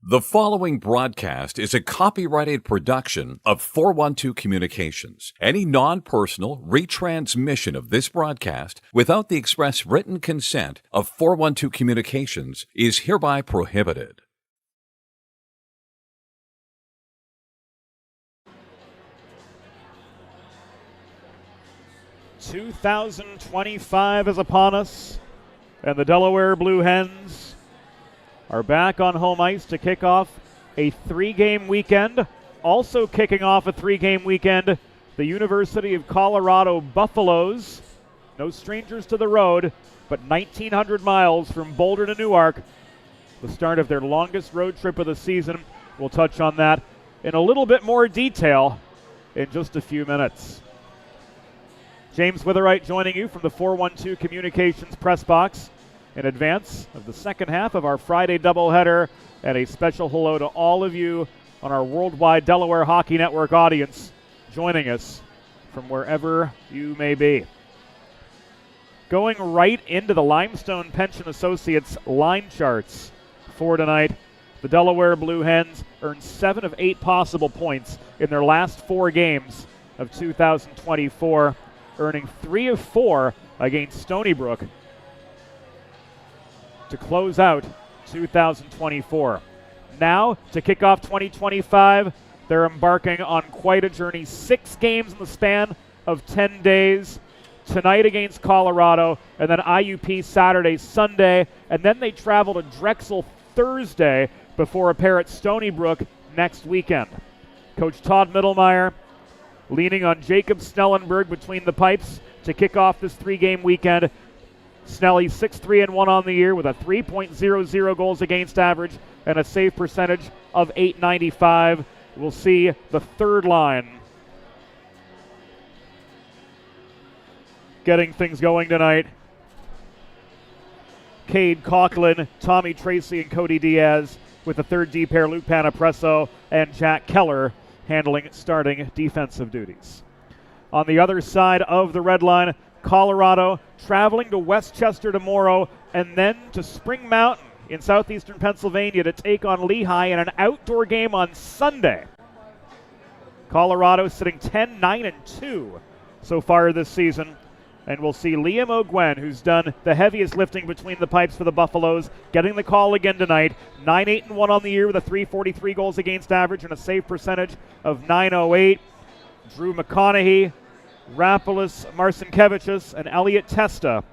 The following broadcast is a copyrighted production of 412 Communications. Any non-personal retransmission of this broadcast without the express written consent of 412 Communications is hereby prohibited. "2025 is upon us, and the Delaware Blue Hens are back on home ice to kick off a three-game weekend. Also kicking off a three-game weekend, the University of Colorado Buffaloes. No strangers to the road, but 1,900 miles from Boulder to Newark. The start of their longest road trip of the season. We'll touch on that in a little bit more detail in just a few minutes. James Witherite joining you from the 412 Communications press box in advance of the second half of our Friday doubleheader, and a special hello to all of you on our worldwide Delaware Hockey Network audience joining us from wherever you may be. Going right into the Limestone Pension Associates line charts for tonight, the Delaware Blue Hens earned 7 of 8 possible points in their last 4 games of 2024, earning 3 of 4 against Stony Brook to close out 2024. Now, to kick off 2025, they're embarking on quite a journey. 6 games in the span of 10 days. Tonight against Colorado, and then IUP Saturday, Sunday, and then they travel to Drexel Thursday before a pair at Stony Brook next weekend. Coach Todd Mittelmeyer leaning on Jacob Snellenberg between the pipes to kick off this 3-game weekend. Snelly 6-3-1 on the year with a 3.00 goals against average and a save percentage of .895. We'll see the third line getting things going tonight. Cade Coughlin, Tommy Tracy, and Cody Diaz with the third D pair, Luke Panapresso and Jack Keller handling starting defensive duties. On the other side of the red line, Colorado traveling to Westchester tomorrow and then to Spring Mountain in southeastern Pennsylvania to take on Lehigh in an outdoor game on Sunday. Colorado sitting 10-9-2 so far this season, and we'll see Liam O'Gwen, who's done the heaviest lifting between the pipes for the Buffaloes, getting the call again tonight. 9-8-1 on the year with a 343 goals against average and a save percentage of .908. Drew McConaughey, Rapolis Marcinkevichus, and Elliot Testa.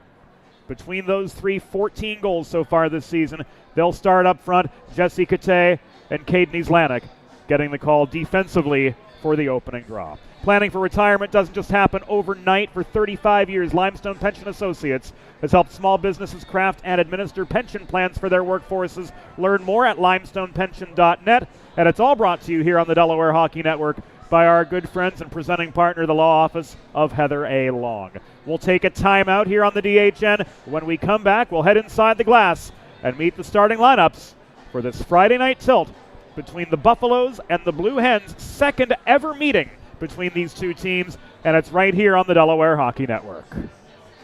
Between those three, 14 goals so far this season. They'll start up front, Jesse Kate and Caden Islanik getting the call defensively for the opening draw. Planning for retirement doesn't just happen overnight. For 35 years, Limestone Pension Associates has helped small businesses craft and administer pension plans for their workforces. Learn more at limestonepension.net. And it's all brought to you here on the Delaware Hockey Network by our good friends and presenting partner, the law office of Heather A. Long. We'll take a timeout here on the DHN. When we come back, we'll head inside the glass and meet the starting lineups for this Friday night tilt between the Buffaloes and the Blue Hens, second ever meeting between these two teams, and it's right here on the Delaware Hockey Network.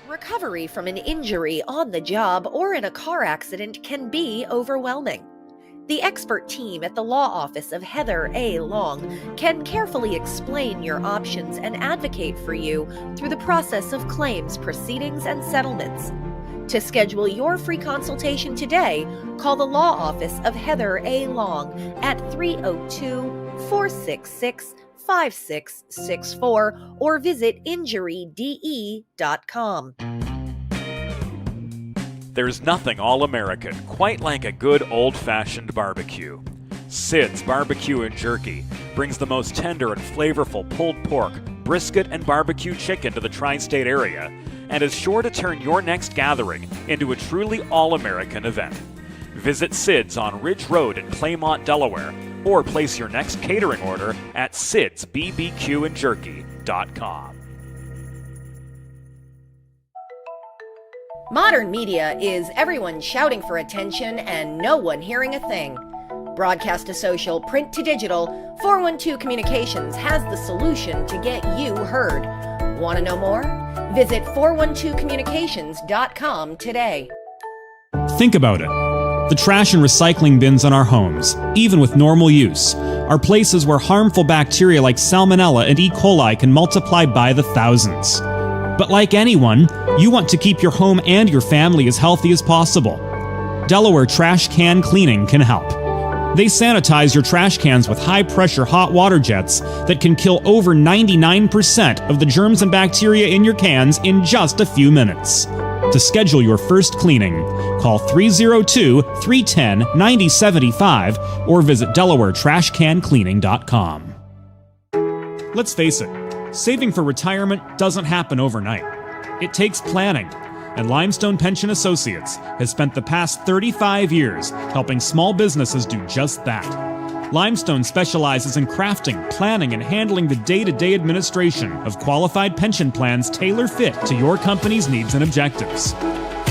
Recovery from an injury on the job or in a car accident can be overwhelming. The expert team at the law office of Heather A. Long can carefully explain your options and advocate for you through the process of claims, proceedings, and settlements. To schedule your free consultation today, call the law office of Heather A. Long at 302-466-5664 or visit injuryde.com. There's nothing all-American quite like a good old-fashioned barbecue. Sid's Barbecue and Jerky brings the most tender and flavorful pulled pork, brisket, and barbecue chicken to the tri-state area and is sure to turn your next gathering into a truly all-American event. Visit Sid's on Ridge Road in Claymont, Delaware, or place your next catering order at sidsbbqandjerky.com. Modern media is everyone shouting for attention and no one hearing a thing. Broadcast to social, print to digital, 412 Communications has the solution to get you heard. Want to know more? Visit 412communications.com today. Think about it. The trash and recycling bins in our homes, even with normal use, are places where harmful bacteria like Salmonella and E. coli can multiply by the thousands. But like anyone, you want to keep your home and your family as healthy as possible. Delaware Trash Can Cleaning can help. They sanitize your trash cans with high-pressure hot water jets that can kill over 99% of the germs and bacteria in your cans in just a few minutes. To schedule your first cleaning, call 302-310-9075 or visit DelawareTrashCanCleaning.com. Let's face it, saving for retirement doesn't happen overnight. It takes planning, and Limestone Pension Associates has spent the past 35 years helping small businesses do just that. Limestone specializes in crafting, planning, and handling the day-to-day administration of qualified pension plans tailor-fit to your company's needs and objectives.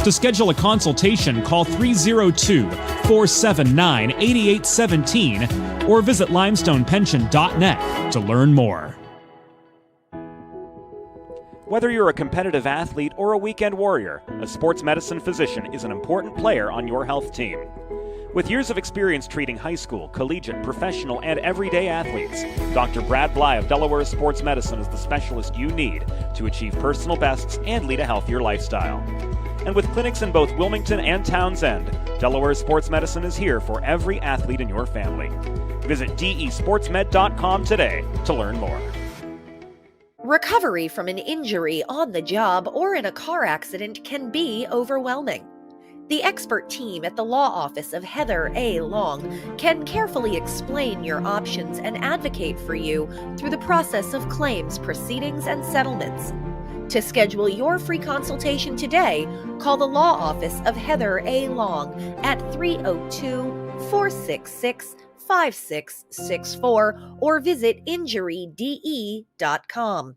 To schedule a consultation, call 302-479-8817 or visit limestonepension.net to learn more. Whether you're a competitive athlete or a weekend warrior, a sports medicine physician is an important player on your health team. With years of experience treating high school, collegiate, professional, and everyday athletes, Dr. Brad Bly of Delaware Sports Medicine is the specialist you need to achieve personal bests and lead a healthier lifestyle. And with clinics in both Wilmington and Townsend, Delaware Sports Medicine is here for every athlete in your family. Visit desportsmed.com today to learn more. Recovery from an injury on the job or in a car accident can be overwhelming. The expert team at the law office of Heather A. Long can carefully explain your options and advocate for you through the process of claims, proceedings, and settlements. To schedule your free consultation today, call the law office of Heather A. Long at 302-466-5664 or visit injuryde.com.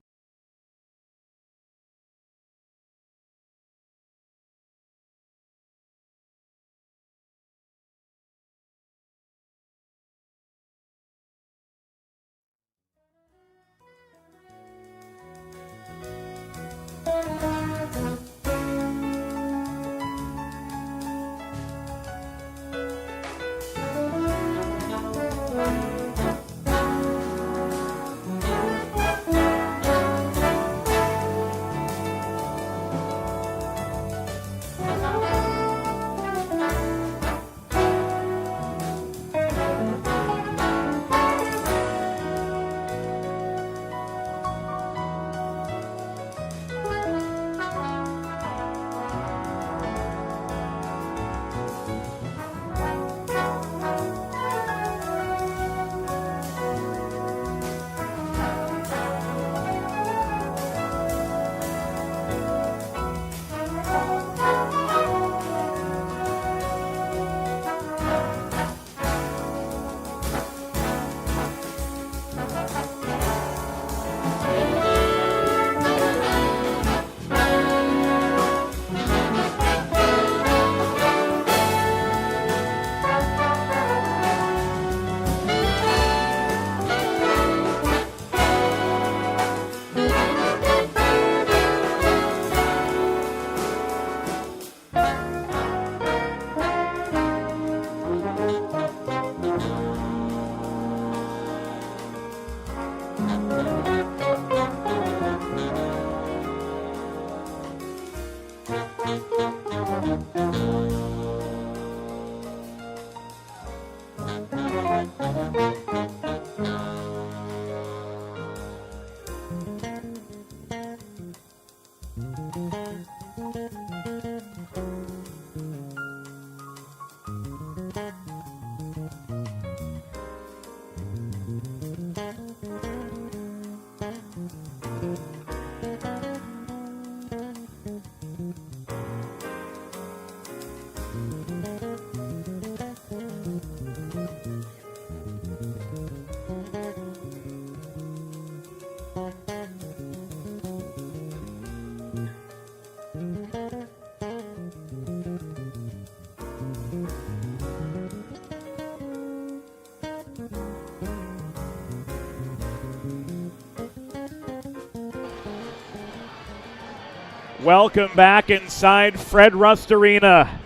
Welcome back inside Fred Rust Arena.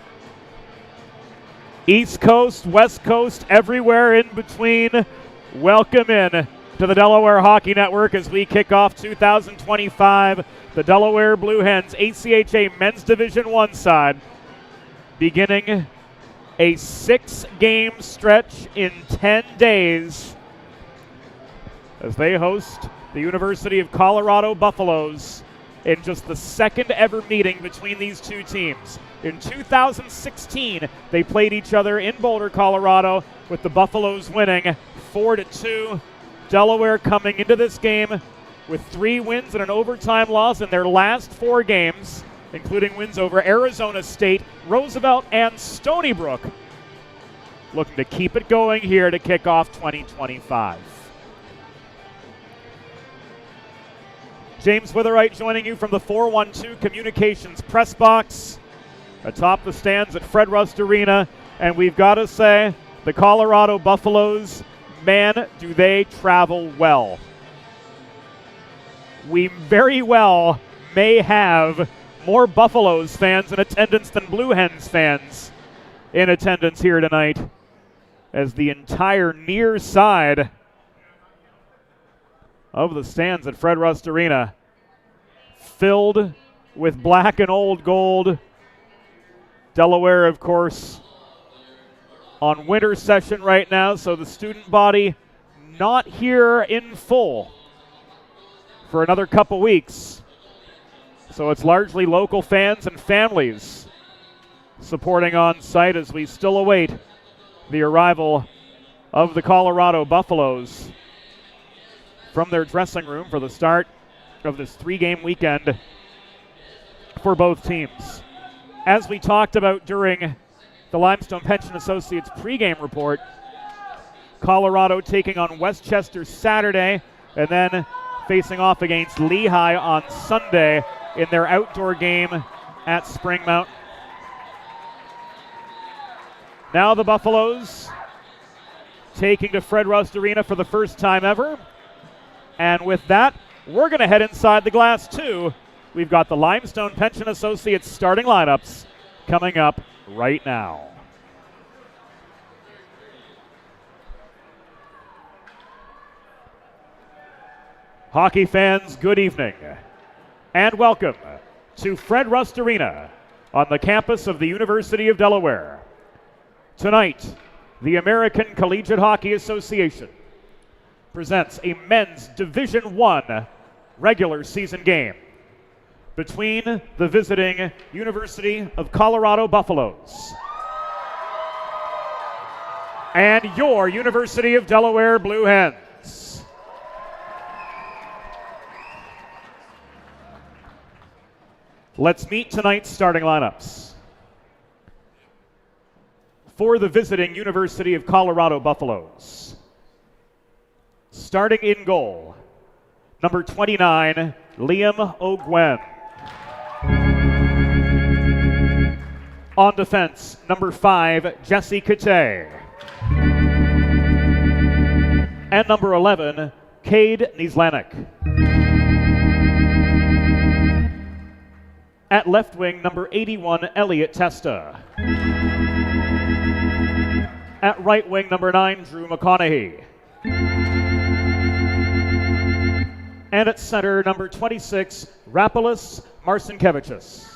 East Coast, West Coast, everywhere in between. Welcome in to the Delaware Hockey Network as we kick off 2025. The Delaware Blue Hens, ACHA Men's Division I side, beginning a 6-game stretch in 10 days as they host the University of Colorado Buffaloes in just the second ever meeting between these two teams. In 2016, they played each other in Boulder, Colorado, with the Buffaloes winning 4-2. Delaware coming into this game with 3 wins and an overtime loss in their last 4 games, including wins over Arizona State, Roosevelt, and Stony Brook. Looking to keep it going here to kick off 2025. James Witherite joining you from the 412 Communications press box atop the stands at Fred Rust Arena. And we've got to say, the Colorado Buffaloes, man, do they travel well. We very well may have more Buffaloes fans in attendance than Blue Hens fans in attendance here tonight, as the entire near side of the stands at Fred Rust Arena filled with black and old gold. Delaware, of course, on winter session right now, so the student body not here in full for another couple weeks. So it's largely local fans and families supporting on site as we still await the arrival of the Colorado Buffaloes from their dressing room for the start of this 3-game weekend for both teams. As we talked about during the Limestone Pension Associates pregame report, Colorado taking on Westchester Saturday and then facing off against Lehigh on Sunday in their outdoor game at Spring Mountain. Now the Buffaloes taking to Fred Rust Arena for the first time ever. And with that, we're going to head inside the glass too. We've got the Limestone Pension Associates starting lineups coming up right now. Hockey fans, good evening, and welcome to Fred Rust Arena on the campus of the University of Delaware. Tonight, the American Collegiate Hockey Association presents a men's Division I regular season game between the visiting University of Colorado Buffaloes and your University of Delaware Blue Hens. Let's meet tonight's starting lineups. For the visiting University of Colorado Buffaloes, starting in goal, number 29, Liam O'Gwen. On defense, number 5, Jesse Kate. And number 11, Cade Nieslanik. At left wing, number 81, Elliot Testa. At right wing, number 9, Drew McConaughey. And at center, number 26, Rapolis Marcinkevichus.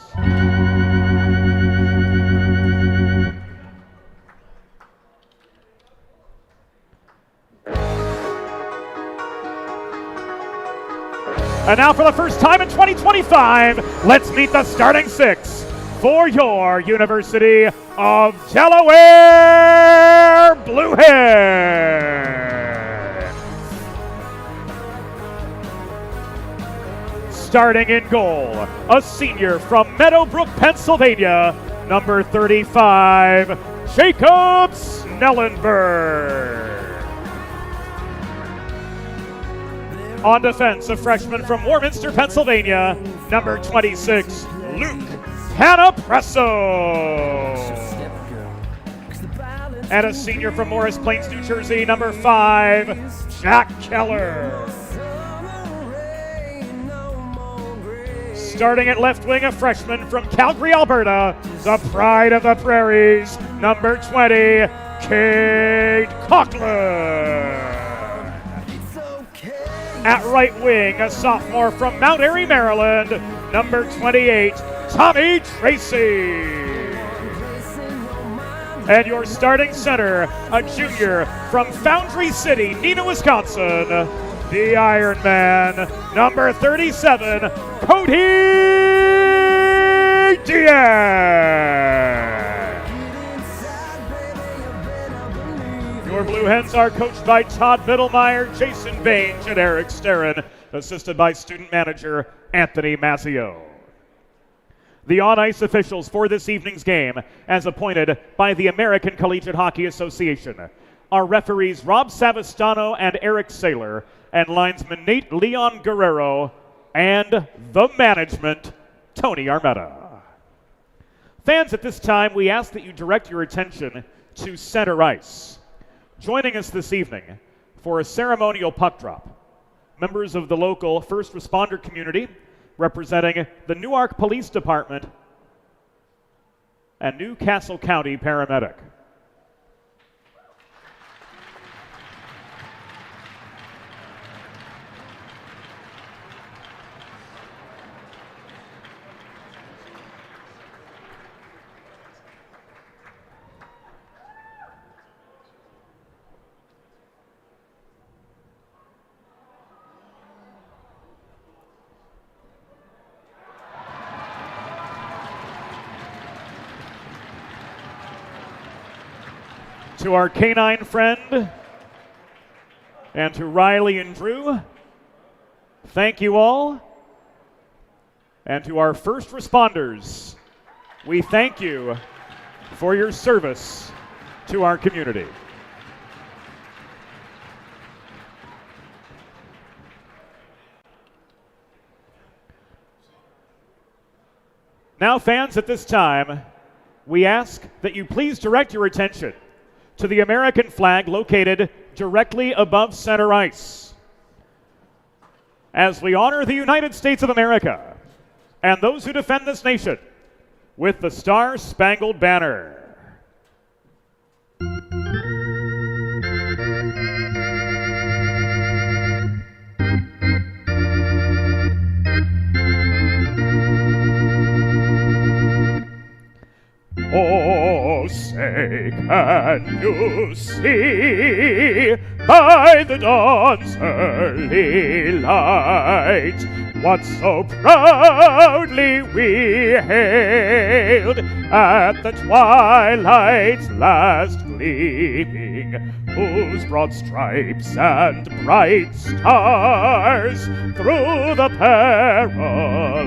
And now for the first time in 2025, let's meet the starting six for your University of Delaware Blue Hens. Starting in goal, a senior from Meadowbrook, Pennsylvania, number 35, Jacob Snellenberg. On defense, a freshman from Warminster, Pennsylvania, number 26, Luke Panapresso. And a senior from Morris Plains, New Jersey, number 5, Jack Keller. Starting at left wing, a freshman from Calgary, Alberta, the pride of the prairies, number 20, Cade Coughlin. At right wing, a sophomore from Mount Airy, Maryland, number 28, Tommy Tracy. And your starting center, a junior from Foundry City, Neenah, Wisconsin, the Iron Man, number 37, Cody Diaz. Your Blue Hens are coached by Todd Middlemeyer, Jason Baines, and Eric Sterren, assisted by student manager Anthony Mazzio. The on-ice officials for this evening's game, as appointed by the American Collegiate Hockey Association, are referees Rob Savastano and Eric Saylor, and linesman Nate Leon Guerrero, and the management, Tony Armetta. Fans, at this time, we ask that you direct your attention to center ice. Joining us this evening for a ceremonial puck drop, members of the local first responder community representing the Newark Police Department and Newcastle County Paramedic. To our canine friend and to Riley and Drew, thank you all. And to our first responders, we thank you for your service to our community. Now, fans, at this time, we ask that you please direct your attention to the American flag located directly above center ice, as we honor the United States of America and those who defend this nation with the Star-Spangled Banner. Oh, say, can you see by the dawn's early light what so proudly we hailed at the twilight's last gleaming, whose broad stripes and bright stars through the perilous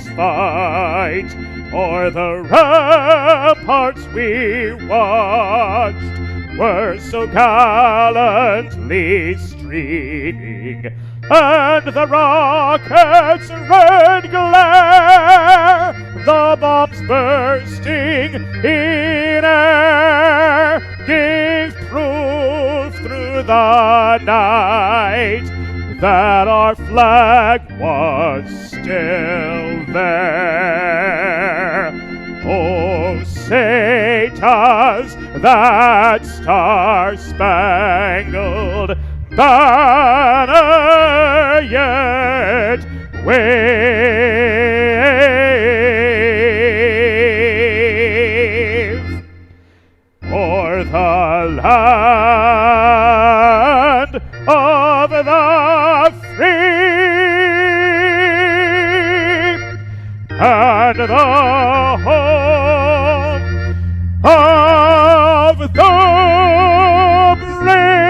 fight o'er the ramparts we watched were so gallantly streaming, and the rocket's red glare, the bombs bursting in air, gave proof through the night that our flag was still there. Oh, say does that star-spangled banner yet wave o'er the land of the free the home of the Braves.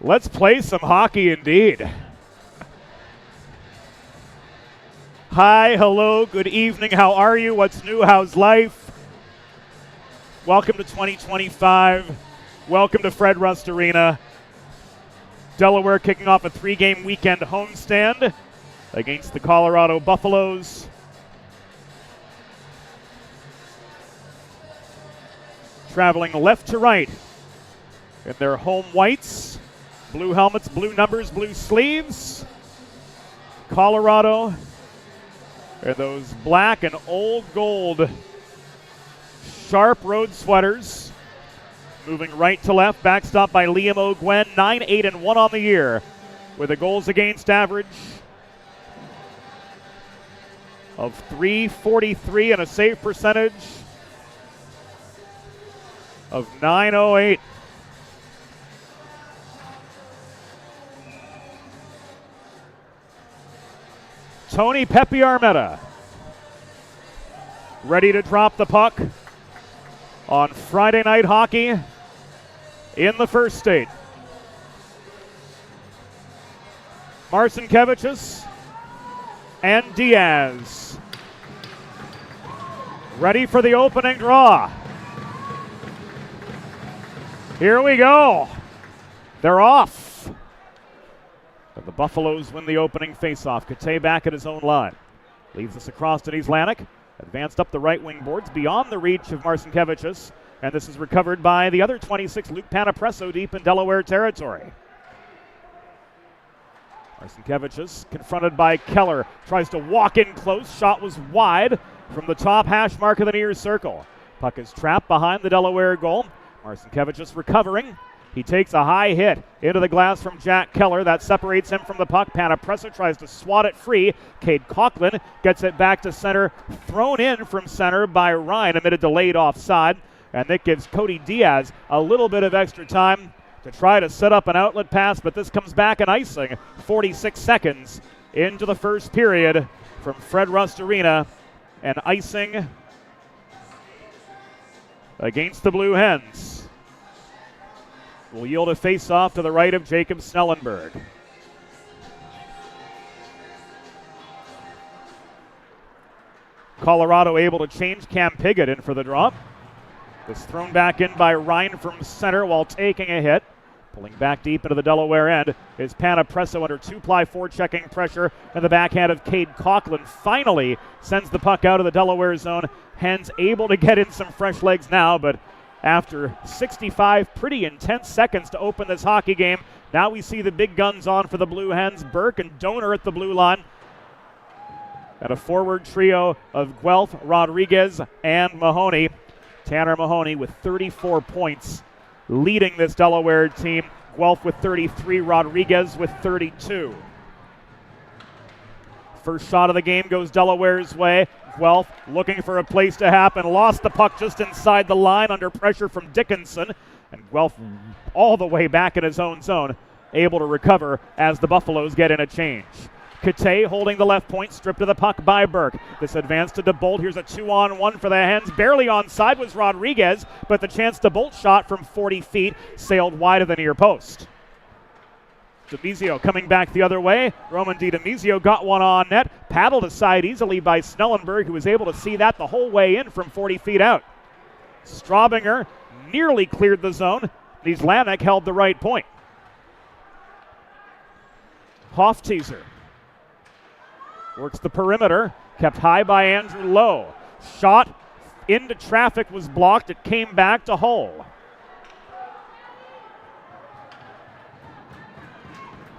Let's play some hockey indeed. Hi, hello, good evening, how are you? What's new? How's life? Welcome to 2025. Welcome to Fred Rust Arena. Delaware kicking off a 3-game weekend homestand against the Colorado Buffaloes. Traveling left to right in their home whites. Blue helmets, blue numbers, blue sleeves. Colorado and those black and old gold sharp road sweaters. Moving right to left, backstop by Liam O'Gwen, 9-8-1 on the year with a goals against average of .343 and a save percentage of .908. Tony Pepe Armetta ready to drop the puck on Friday night hockey in the first state. Marcinkevičius and Diaz ready for the opening draw. Here we go. They're off. And the Buffaloes win the opening faceoff. Kate back at his own line. Leaves this across to Islanek. Advanced up the right wing boards beyond the reach of Marcinkevičius. And this is recovered by the other 26, Luke Panapresso, deep in Delaware territory. Marcinkevičius confronted by Keller. Tries to walk in close. Shot was wide from the top hash mark of the near circle. Puck is trapped behind the Delaware goal. Marcinkevičius recovering. He takes a high hit into the glass from Jack Keller. That separates him from the puck. Panapresso tries to swat it free. Cade Coughlin gets it back to center. Thrown in from center by Ryan amid a delayed offside. And that gives Cody Diaz a little bit of extra time to try to set up an outlet pass, but this comes back in icing 46 seconds into the first period from Fred Rust Arena. And icing against the Blue Hens will yield a face-off to the right of Jacob Snellenberg. Colorado able to change Cam Piggott in for the drop. This thrown back in by Ryan from center while taking a hit. Pulling back deep into the Delaware end is Panapresso under 2-ply forechecking pressure, and the backhand of Cade Coughlin finally sends the puck out of the Delaware zone. Hens able to get in some fresh legs now, but after 65 pretty intense seconds to open this hockey game, now we see the big guns on for the Blue Hens. Burke and Donor at the blue line. And a forward trio of Guelph, Rodriguez, and Mahoney. Tanner Mahoney with 34 points leading this Delaware team. Guelph with 33, Rodriguez with 32. First shot of the game goes Delaware's way. Guelph looking for a place to happen. Lost the puck just inside the line under pressure from Dickinson. And Guelph all the way back in his own zone, able to recover as the Buffaloes get in a change. Kate holding the left point, stripped of the puck by Burke. This advance to DeBolt. Here's a 2-on-1 for the Hens. Barely onside was Rodriguez, but the chance to Bolt shot from 40 feet sailed wide of the near post. DiMizio coming back the other way. Roman DiMizio got one on net. Paddled aside easily by Snellenberg, who was able to see that the whole way in from 40 feet out. Straubinger nearly cleared the zone. Islanek held the right point. Hofteaser works the perimeter, kept high by Andrew Lowe. Shot into traffic was blocked. It came back to Hull.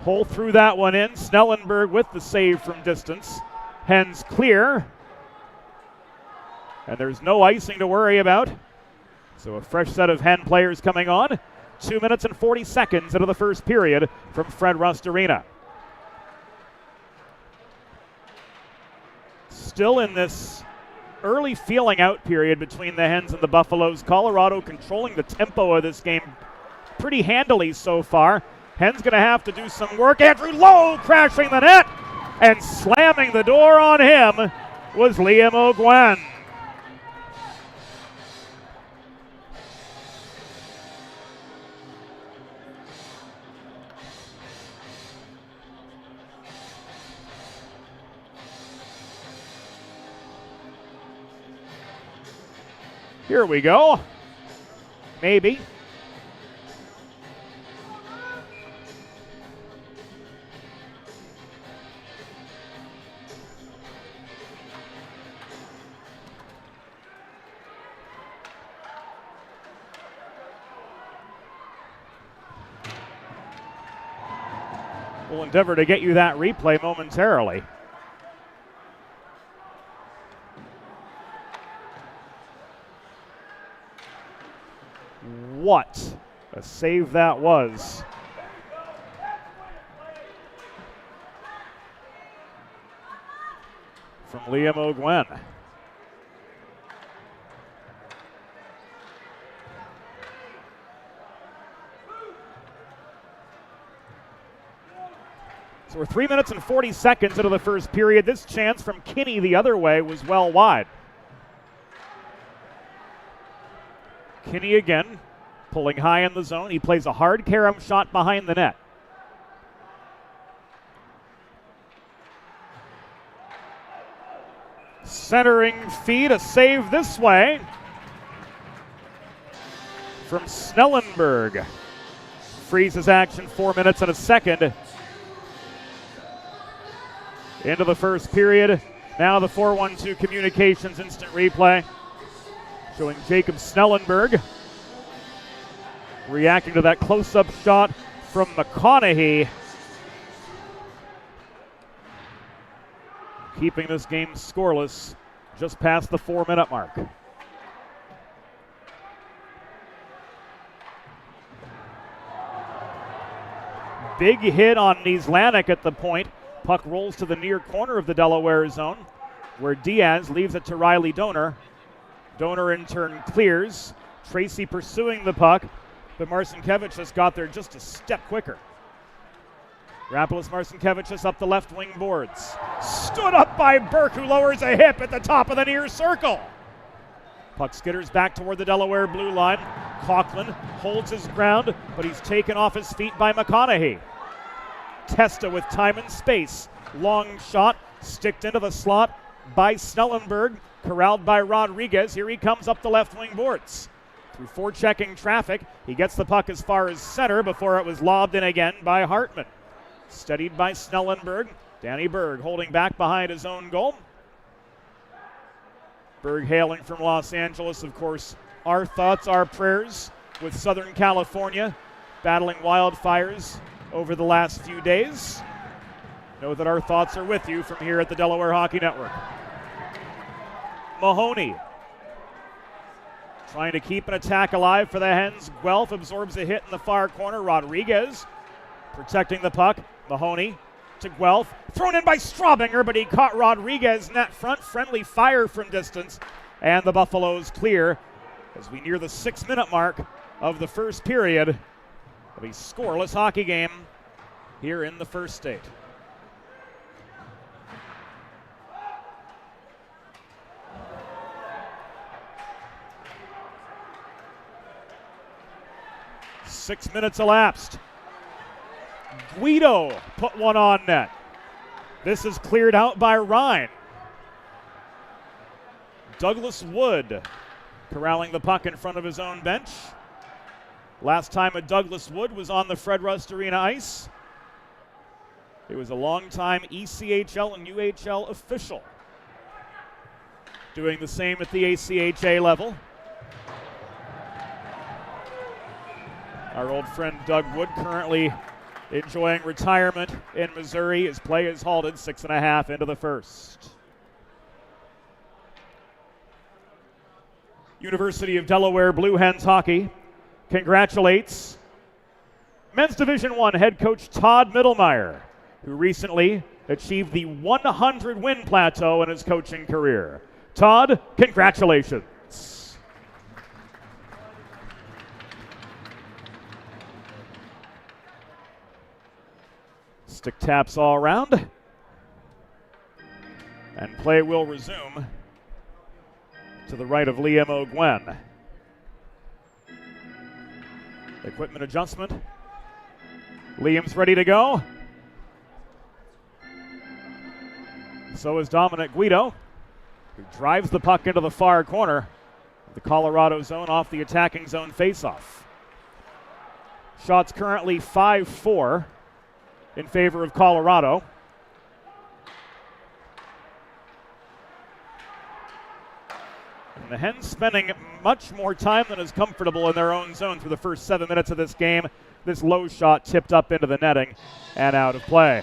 Hull threw that one in. Snellenberg with the save from distance. Hens clear. And there's no icing to worry about. So a fresh set of Hen players coming on. 2 minutes and 40 seconds into the first period from Fred Rust Arena. Still in this early feeling out period between the Hens and the Buffaloes. Colorado controlling the tempo of this game pretty handily so far. Hens going to have to do some work. Andrew Lowe crashing the net, and slamming the door on him was Liam O'Gwen. Here we go. Maybe. We'll endeavor to get you that replay momentarily. What a save that was. From Liam O'Gwen. So we're 3 minutes and 40 seconds into the first period. This chance from Kinney the other way was well wide. Kinney again, pulling high in the zone. He plays a hard carom shot behind the net. Centering feed, a save this way from Snellenberg. Freezes action 4 minutes and a second into the first period. Now the 4-1-2 Communications instant replay showing Jacob Snellenberg reacting to that close-up shot from McConaughey. Keeping this game scoreless just past the 4-minute mark. Big hit on Nieslanik at the point. Puck rolls to the near corner of the Delaware zone, where Diaz leaves it to Riley Donor. Donor in turn clears. Tracy pursuing the puck, but Marcinkiewicz got there just a step quicker. Rapolis Marcinkiewicz up the left wing boards. Stood up by Burke, who lowers a hip at the top of the near circle. Puck skitters back toward the Delaware blue line. Coughlin holds his ground, but he's taken off his feet by McConaughey. Testa with time and space. Long shot, sticked into the slot by Snellenberg, corralled by Rodriguez. Here he comes up the left wing boards. Through forechecking traffic, he gets the puck as far as center before it was lobbed in again by Hartman. Steadied by Snellenberg. Danny Berg holding back behind his own goal. Berg hailing from Los Angeles, of course. Our thoughts, our prayers with Southern California battling wildfires over the last few days. Know that our thoughts are with you from here at the Delaware Hockey Network. Mahoney trying to keep an attack alive for the Hens. Guelph absorbs a hit in the far corner. Rodriguez protecting the puck. Mahoney to Guelph. Thrown in by Straubinger, but he caught Rodriguez net front. Friendly fire from distance. And the Buffaloes clear as we near the 6-minute mark of the first period of a scoreless hockey game here in the first state. Six minutes elapsed. Guido put one on net. This is cleared out by Ryan. Douglas Wood corralling the puck in front of his own bench. Last time a Douglas Wood was on the Fred Rust Arena ice, it was a long-time ECHL and UHL official. Doing the same at the ACHA level. Our old friend Doug Wood currently enjoying retirement in Missouri. His play is halted 6.5 into the first. University of Delaware Blue Hens hockey congratulates Men's Division I head coach Todd Mittelmeyer, who recently achieved the 100-win plateau in his coaching career. Todd, congratulations. Stick taps all around. And play will resume to the right of Liam O'Gwen. Equipment adjustment. Liam's ready to go. So is Dominic Guido, who drives the puck into the far corner of the Colorado zone off the attacking zone faceoff. Shots currently 5-4 in favor of Colorado. And the Hens spending much more time than is comfortable in their own zone through the first 7 minutes of this game. This low shot tipped up into the netting and out of play.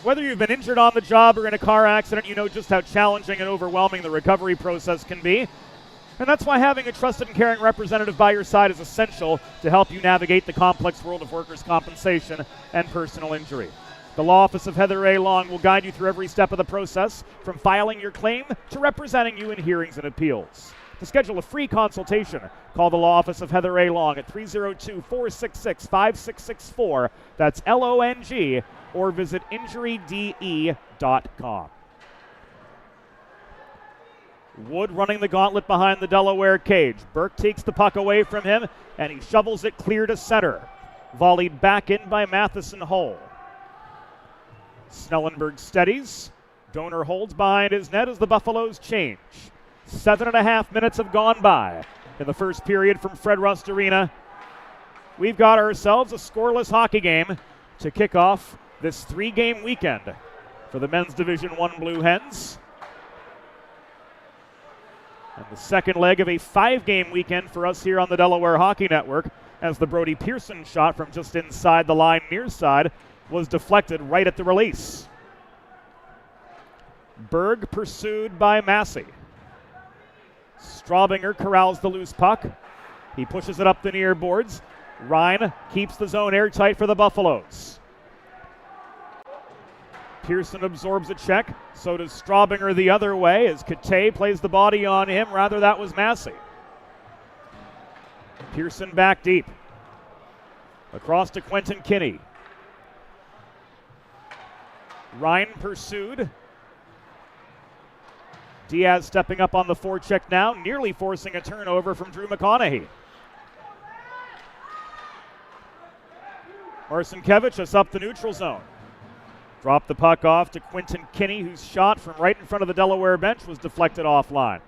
Whether you've been injured on the job or in a car accident, you know just how challenging and overwhelming the recovery process can be. And that's why having a trusted and caring representative by your side is essential to help you navigate the complex world of workers' compensation and personal injury. The Law Office of Heather A. Long will guide you through every step of the process, from filing your claim to representing you in hearings and appeals. To schedule a free consultation, call the Law Office of Heather A. Long at 302-466-5664. That's LONG, or visit injuryde.com. Wood running the gauntlet behind the Delaware cage. Burke takes the puck away from him, and he shovels it clear to center. Volleyed back in by Matheson Hull. Snellenberg steadies. Donor holds behind his net as the Buffaloes change. 7.5 minutes have gone by in the first period from Fred Rust Arena. We've got ourselves a scoreless hockey game to kick off this 3-game weekend for the men's Division I Blue Hens. And the second leg of a 5-game weekend for us here on the Delaware Hockey Network, as the Brody Pearson shot from just inside the line near side was deflected right at the release. Berg pursued by Massey. Straubinger corrals the loose puck. He pushes it up the near boards. Ryan keeps the zone airtight for the Buffaloes. Pearson absorbs a check. So does Straubinger the other way as Kate plays the body on him. Rather, that was Massey. Pearson back deep. Across to Quentin Kinney. Ryan pursued. Diaz stepping up on the forecheck now, nearly forcing a turnover from Drew McConaughey. Marcinkiewicz is up the neutral zone. Dropped the puck off to Quentin Kinney, whose shot from right in front of the Delaware bench was deflected offline.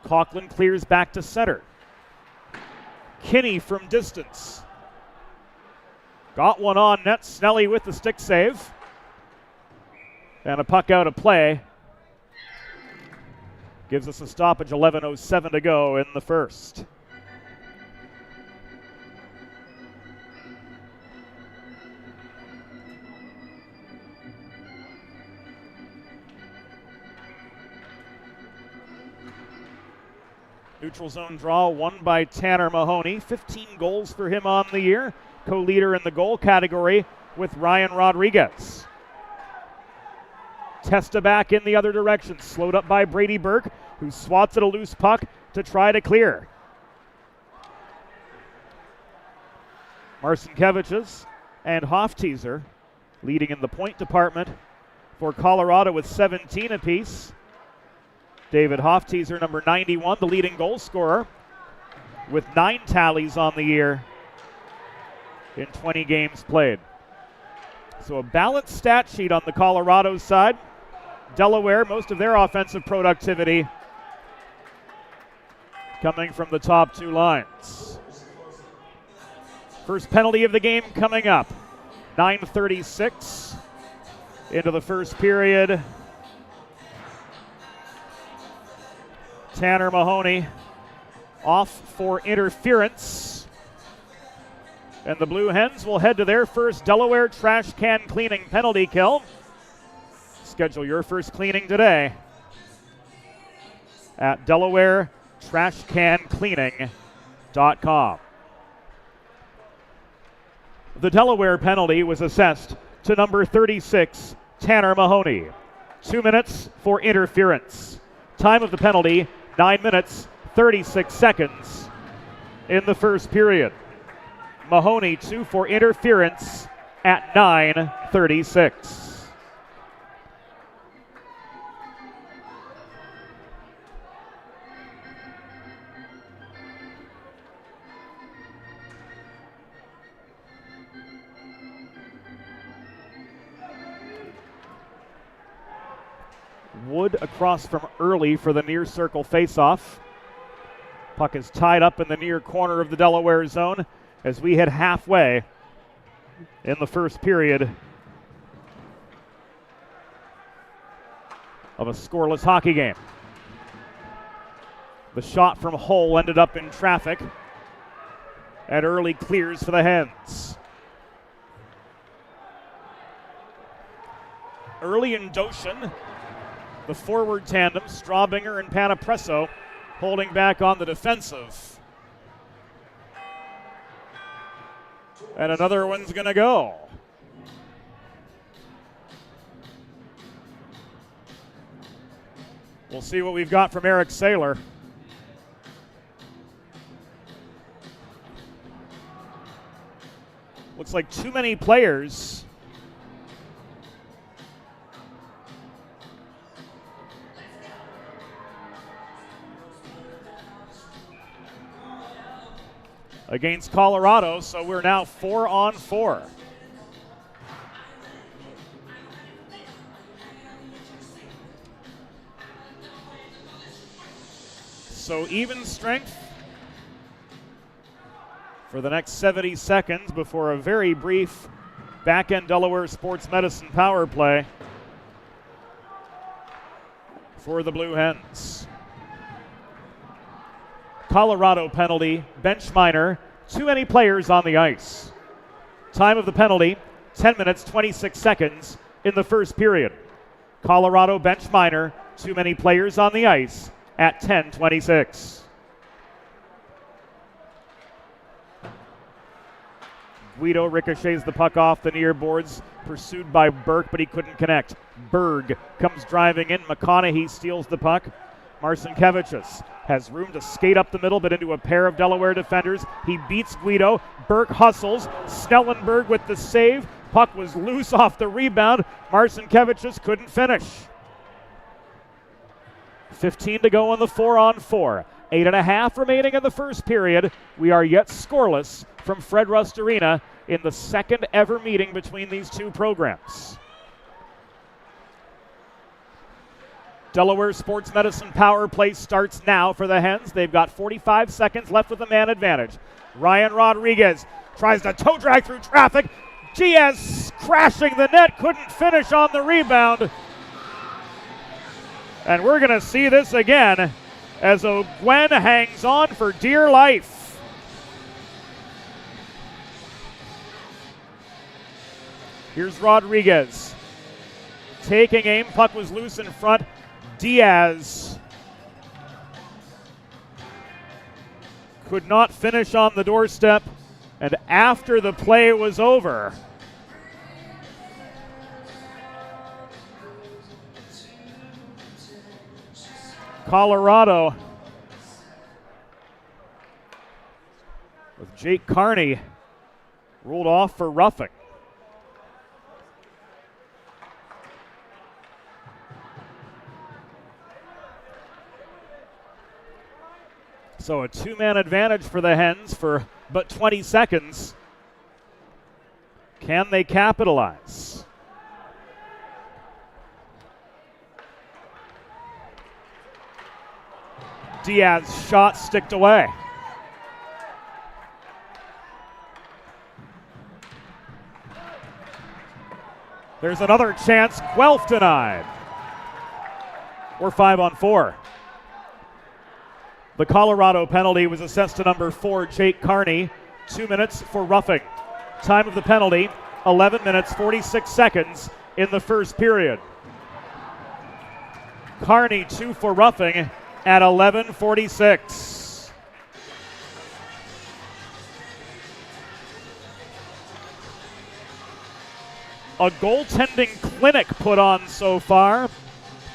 Coughlin clears back to center. Kinney from distance. Got one on net. Snelly with the stick save. And a puck out of play. Gives us a stoppage, 11:07 to go in the first. Neutral zone draw won by Tanner Mahoney. 15 goals for him on the year. Co-leader in the goal category with Ryan Rodriguez. Testa back in the other direction. Slowed up by Brady Burke, who swats at a loose puck to try to clear. Marcinkiewicz and Hofteaser leading in the point department for Colorado with 17 apiece. David Hofteaser, number 91, the leading goal scorer, with 9 tallies on the year in 20 games played. So a balanced stat sheet on the Colorado side. Delaware, most of their offensive productivity coming from the top two lines. First penalty of the game coming up. 9:36 into the first period. Tanner Mahoney off for interference. And the Blue Hens will head to their first Delaware trash can cleaning penalty kill. Schedule your first cleaning today at DelawareTrashCanCleaning.com. The Delaware penalty was assessed to number 36, Tanner Mahoney. 2 minutes for interference. Time of the penalty, 9 minutes, 36 seconds in the first period. Mahoney 2 for interference at 9:36. Wood across from Early for the near circle faceoff. Puck is tied up in the near corner of the Delaware zone as we hit halfway in the first period of a scoreless hockey game. The shot from Hull ended up in traffic, and Early clears for the Hens. Early and Doshin, the forward tandem, Strawbinger and Panapresso, holding back on the defensive. And another one's going to go. We'll see what we've got from Eric Saylor. Looks like too many players. Against Colorado, so we're now 4-on-4. So even strength for the next 70 seconds before a very brief back-end Delaware Sports Medicine power play for the Blue Hens. Colorado penalty, bench minor, too many players on the ice. Time of the penalty, 10 minutes, 26 seconds in the first period. Colorado bench minor, too many players on the ice at 10:26. Guido ricochets the puck off the near boards, pursued by Burke, but he couldn't connect. Berg comes driving in. McConaughey steals the puck. Marcinkevichus has room to skate up the middle, but into a pair of Delaware defenders. He beats Guido. Burke hustles. Snellenberg with the save. Puck was loose off the rebound. Marcinkevichus couldn't finish. 15 to go on the 4-on-4. 8.5 remaining in the first period. We are yet scoreless from Fred Rust Arena in the second ever meeting between these two programs. Delaware Sports Medicine power play starts now for the Hens. They've got 45 seconds left with a man advantage. Ryan Rodriguez tries to toe drag through traffic. Diaz crashing the net, couldn't finish on the rebound. And we're going to see this again as O'Gwen hangs on for dear life. Here's Rodriguez taking aim. Puck was loose in front. Diaz could not finish on the doorstep, and after the play was over, Colorado with Jake Carney ruled off for roughing. So a two-man advantage for the Hens for but 20 seconds. Can they capitalize? Diaz shot sticked away. There's another chance. Guelph denied. We're 5-on-4. The Colorado penalty was assessed to number 4, Jake Carney. 2 minutes for roughing. Time of the penalty, 11 minutes, 46 seconds in the first period. Carney 2 for roughing at 11:46. A goaltending clinic put on so far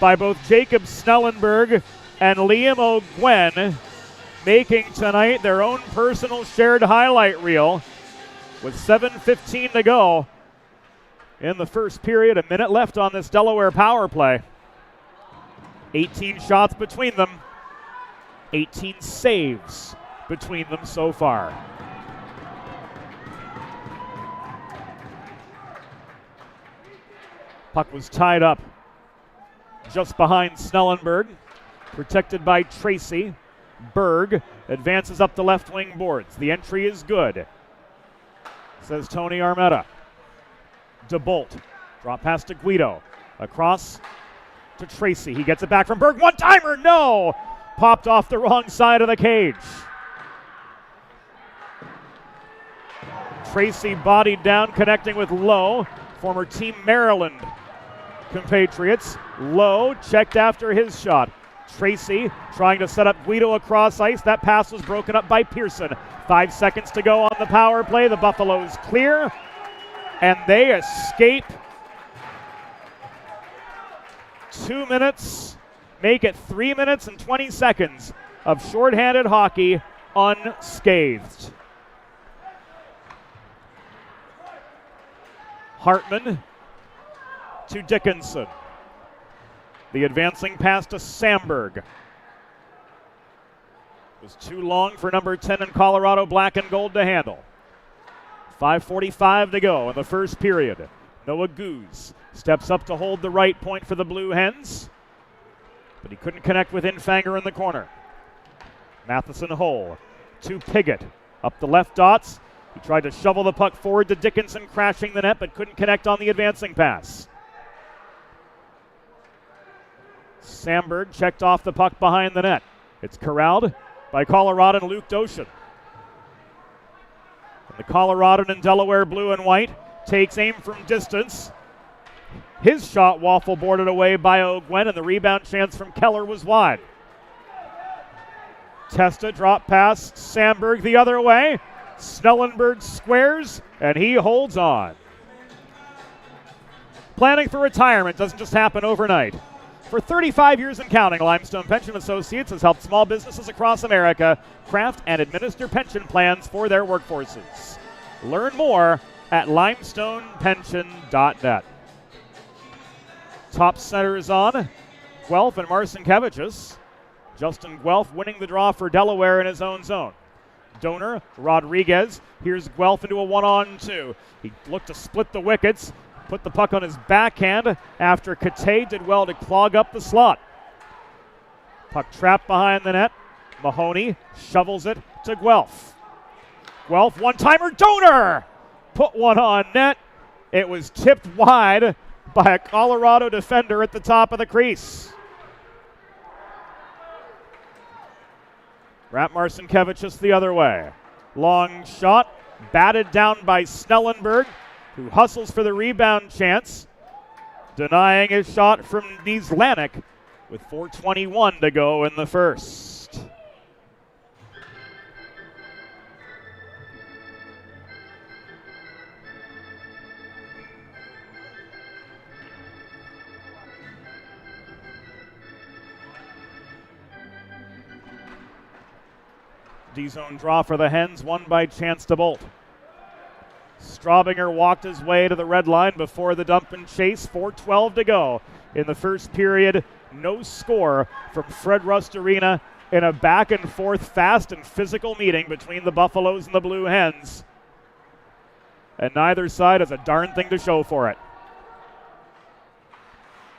by both Jacob Snellenberg and Liam O'Gwen, making tonight their own personal shared highlight reel with 7:15 to go in the first period. A minute left on this Delaware power play. 18 shots between them, 18 saves between them so far. Puck was tied up just behind Snellenberg, protected by Tracy. Berg advances up the left wing boards. The entry is good, says Tony Armetta. DeBolt, drop pass to Guido. Across to Tracy. He gets it back from Berg. One-timer, no! Popped off the wrong side of the cage. Tracy bodied down, connecting with Lowe, former Team Maryland compatriots. Lowe checked after his shot. Tracy trying to set up Guido across ice. That pass was broken up by Pearson. 5 seconds to go on the power play. The Buffaloes clear, and they escape. 2 minutes, make it 3 minutes and 20 seconds of shorthanded hockey unscathed. Hartman to Dickinson. The advancing pass to Samberg. It was too long for number 10 in Colorado Black and Gold to handle. 5:45 to go in the first period. Noah Goose steps up to hold the right point for the Blue Hens, but he couldn't connect with Infanger in the corner. Matheson Hull to Piggott. Up the left dots. He tried to shovel the puck forward to Dickinson, crashing the net, but couldn't connect on the advancing pass. Samberg checked off the puck behind the net. It's corralled by Coloradan Luke Doshin. The Coloradan and Delaware blue and white takes aim from distance. His shot waffle boarded away by O'Gwen, and the rebound chance from Keller was wide. Testa drop pass, Samberg the other way. Snellenberg squares, and he holds on. Planning for retirement doesn't just happen overnight. For 35 years and counting, Limestone Pension Associates has helped small businesses across America craft and administer pension plans for their workforces. Learn more at limestonepension.net. Top center is on. Guelph and Marcinkevichus. Justin Guelph winning the draw for Delaware in his own zone. Donor, Rodriguez. Here's Guelph into a 1-on-2. He looked to split the wickets. Put the puck on his backhand after Kate did well to clog up the slot. Puck trapped behind the net. Mahoney shovels it to Guelph. Guelph, one-timer, Donor! Put one on net. It was tipped wide by a Colorado defender at the top of the crease. Rat Marcinkevichus the other way. Long shot, batted down by Snellenberg, who hustles for the rebound chance, denying his shot from Nieslanik with 4:21 to go in the first. D-zone draw for the Hens, won by Chance DeBolt. Straubinger walked his way to the red line before the dump and chase. 4:12 to go in the first period. No score from Fred Rust Arena in a back and forth, fast and physical meeting between the Buffaloes and the Blue Hens. And neither side has a darn thing to show for it.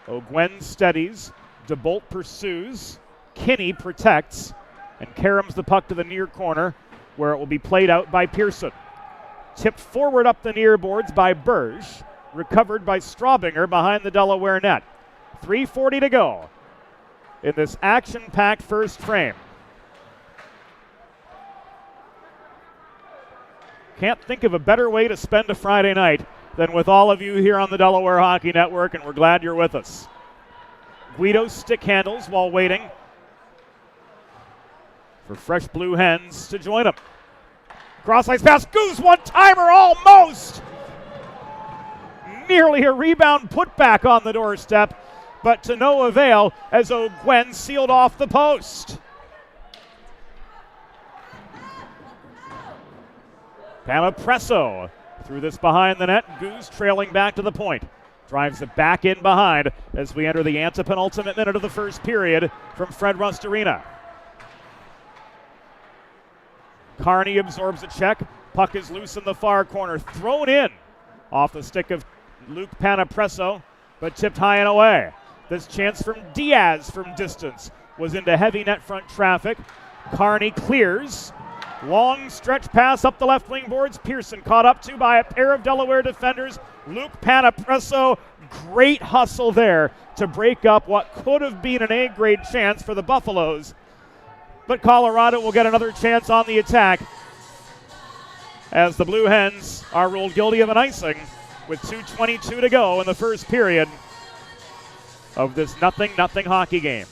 O'Gwen steadies. DeBolt pursues. Kinney protects. And caroms the puck to the near corner, where it will be played out by Pearson. Tipped forward up the near boards by Berge. Recovered by Straubinger behind the Delaware net. 3:40 to go in this action-packed first frame. Can't think of a better way to spend a Friday night than with all of you here on the Delaware Hockey Network, and we're glad you're with us. Guido stick handles while waiting for fresh Blue Hens to join him. Cross-ice pass, Goose, one-timer, almost! Nearly a rebound put back on the doorstep, but to no avail as O'Gwen sealed off the post. Panapresso threw this behind the net. Goose trailing back to the point. Drives it back in behind as we enter the antepenultimate minute of the first period from Fred Rust Arena. Carney absorbs a check. Puck is loose in the far corner. Thrown in off the stick of Luke Panapresso, but tipped high and away. This chance from Diaz from distance was into heavy net front traffic. Carney clears. Long stretch pass up the left wing boards. Pearson caught up to by a pair of Delaware defenders. Luke Panapresso, great hustle there to break up what could have been an A-grade chance for the Buffaloes. But Colorado will get another chance on the attack as the Blue Hens are ruled guilty of an icing with 2:22 to go in the first period of this 0-0 hockey game.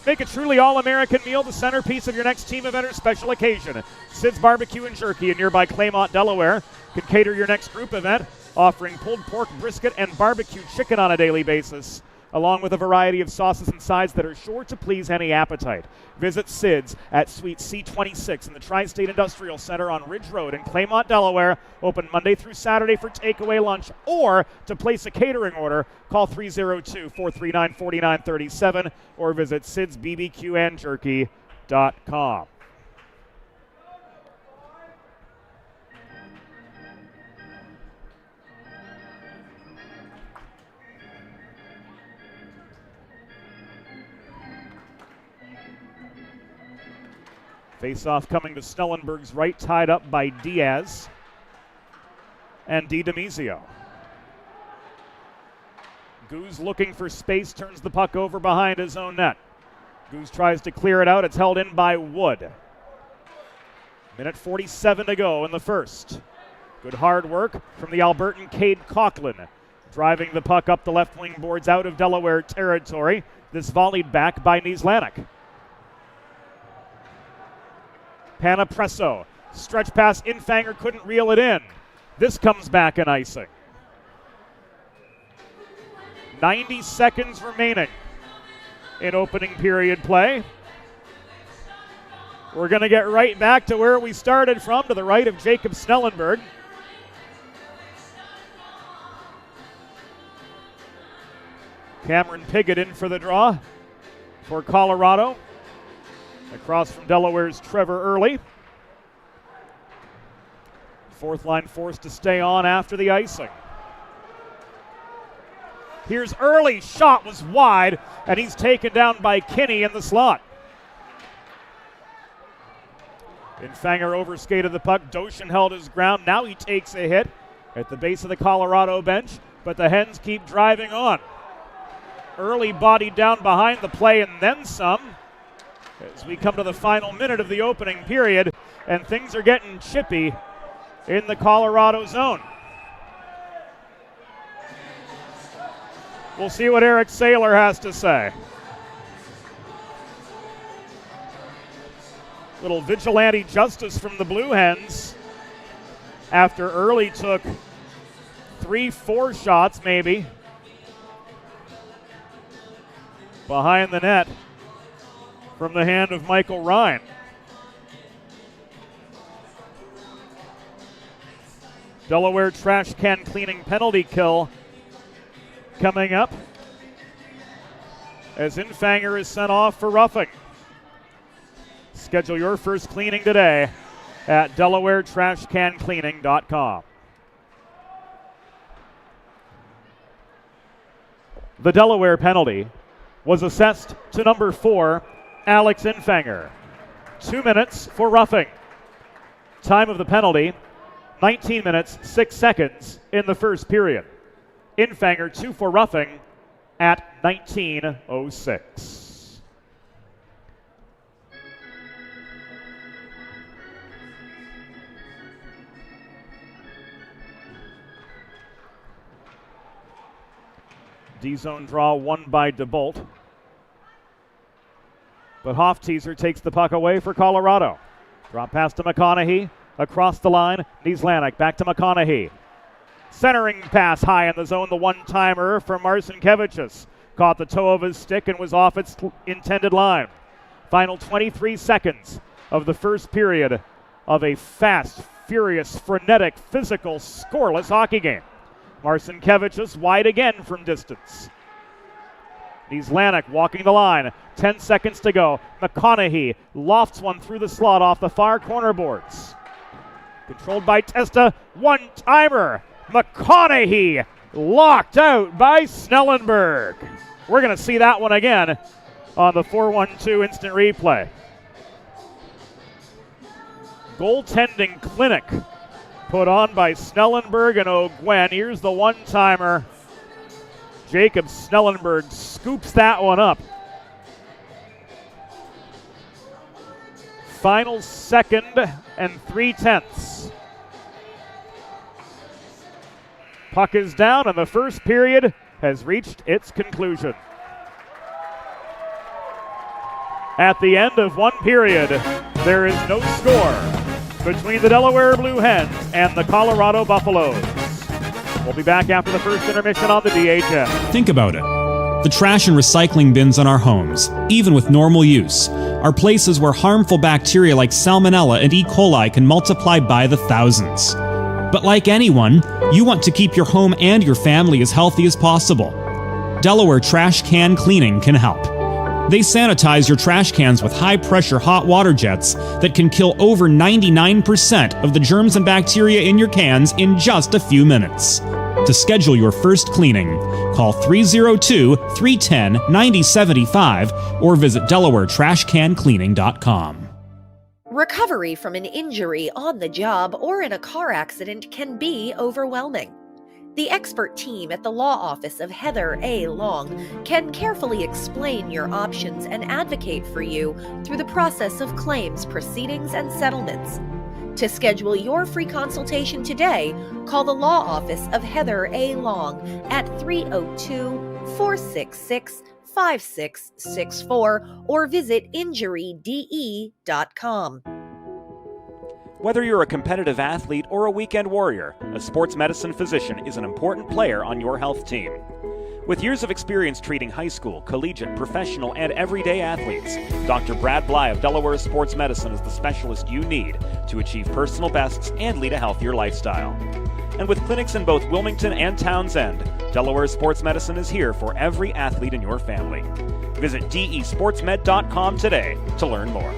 Make a truly all-American meal the centerpiece of your next team event or special occasion. Sid's Barbecue and Jerky in nearby Claymont, Delaware can cater your next group event, offering pulled pork, brisket, and barbecue chicken on a daily basis, along with a variety of sauces and sides that are sure to please any appetite. Visit Sid's at Suite C26 in the Tri-State Industrial Center on Ridge Road in Claymont, Delaware. Open Monday through Saturday for takeaway lunch, or to place a catering order, call 302-439-4937 or visit sidsbbqandjerky.com. Face-off coming to Snellenberg's right, tied up by Diaz and DiDemizio. Goose looking for space, turns the puck over behind his own net. Goose tries to clear it out. It's held in by Wood. Minute 47 to go in the first. Good hard work from the Albertan Cade Coughlin, driving the puck up the left wing boards out of Delaware territory. This volleyed back by Nieslanik. Panapresso, stretch pass, Infanger couldn't reel it in. This comes back an icing. 90 seconds remaining in opening period play. We're going to get right back to where we started from, to the right of Jacob Snellenberg. Cameron Piggott in for the draw for Colorado. Across from Delaware's Trevor Early. Fourth line forced to stay on after the icing. Here's Early. Shot was wide, and he's taken down by Kinney in the slot. Infanger overskated the puck. Doshin held his ground. Now he takes a hit at the base of the Colorado bench, but the Hens keep driving on. Early bodied down behind the play and then some, as we come to the final minute of the opening period, and things are getting chippy in the Colorado zone. We'll see what Eric Saylor has to say. Little vigilante justice from the Blue Hens after Early took 3-4 shots maybe behind the net from the hand of Michael Ryan. Delaware trash can cleaning penalty kill coming up as Infanger is sent off for roughing. Schedule your first cleaning today at DelawareTrashCanCleaning.com. The Delaware penalty was assessed to number 4, Alex Infanger. 2 minutes for roughing. Time of the penalty, 19 minutes, 6 seconds in the first period. Infanger 2 for roughing at 19:06. D-zone draw won by DeBolt. But Hofteaser takes the puck away for Colorado. Drop pass to McConaughey. Across the line, Nieslanik back to McConaughey. Centering pass high in the zone, the one-timer from Marcinkevichus. caught the toe of his stick and was off its intended line. Final 23 seconds of the first period of a fast, furious, frenetic, physical, scoreless hockey game. Marcinkiewicz is wide again from distance. Lanek walking the line. 10 seconds to go. McConaughey lofts one through the slot off the far corner boards. Controlled by Testa. One-timer. McConaughey locked out by Snellenberg. We're going to see that one again on the 4-1-2 instant replay. Goaltending clinic put on by Snellenberg and O'Gwen. Here's the one-timer. Jacob Snellenberg scoops that one up. Final second and 3/10. Puck is down and the first period has reached its conclusion. At the end of one period, there is no score between the Delaware Blue Hens and the Colorado Buffaloes. We'll be back after the first intermission on the DHS. Think about it. The trash and recycling bins in our homes, even with normal use, are places where harmful bacteria like Salmonella and E. coli can multiply by the thousands. But like anyone, you want to keep your home and your family as healthy as possible. Delaware Trash Can Cleaning can help. They sanitize your trash cans with high-pressure hot water jets that can kill over 99% of the germs and bacteria in your cans in just a few minutes. To schedule your first cleaning, call 302-310-9075 or visit DelawareTrashCanCleaning.com. Recovery from an injury on the job or in a car accident can be overwhelming. The expert team at the law office of Heather A. Long can carefully explain your options and advocate for you through the process of claims, proceedings, and settlements. To schedule your free consultation today, call the law office of Heather A. Long at 302-466-5664 or visit injuryde.com. Whether you're a competitive athlete or a weekend warrior, a sports medicine physician is an important player on your health team. With years of experience treating high school, collegiate, professional, and everyday athletes, Dr. Brad Bly of Delaware Sports Medicine is the specialist you need to achieve personal bests and lead a healthier lifestyle. And with clinics in both Wilmington and Townsend, Delaware Sports Medicine is here for every athlete in your family. Visit desportsmed.com today to learn more.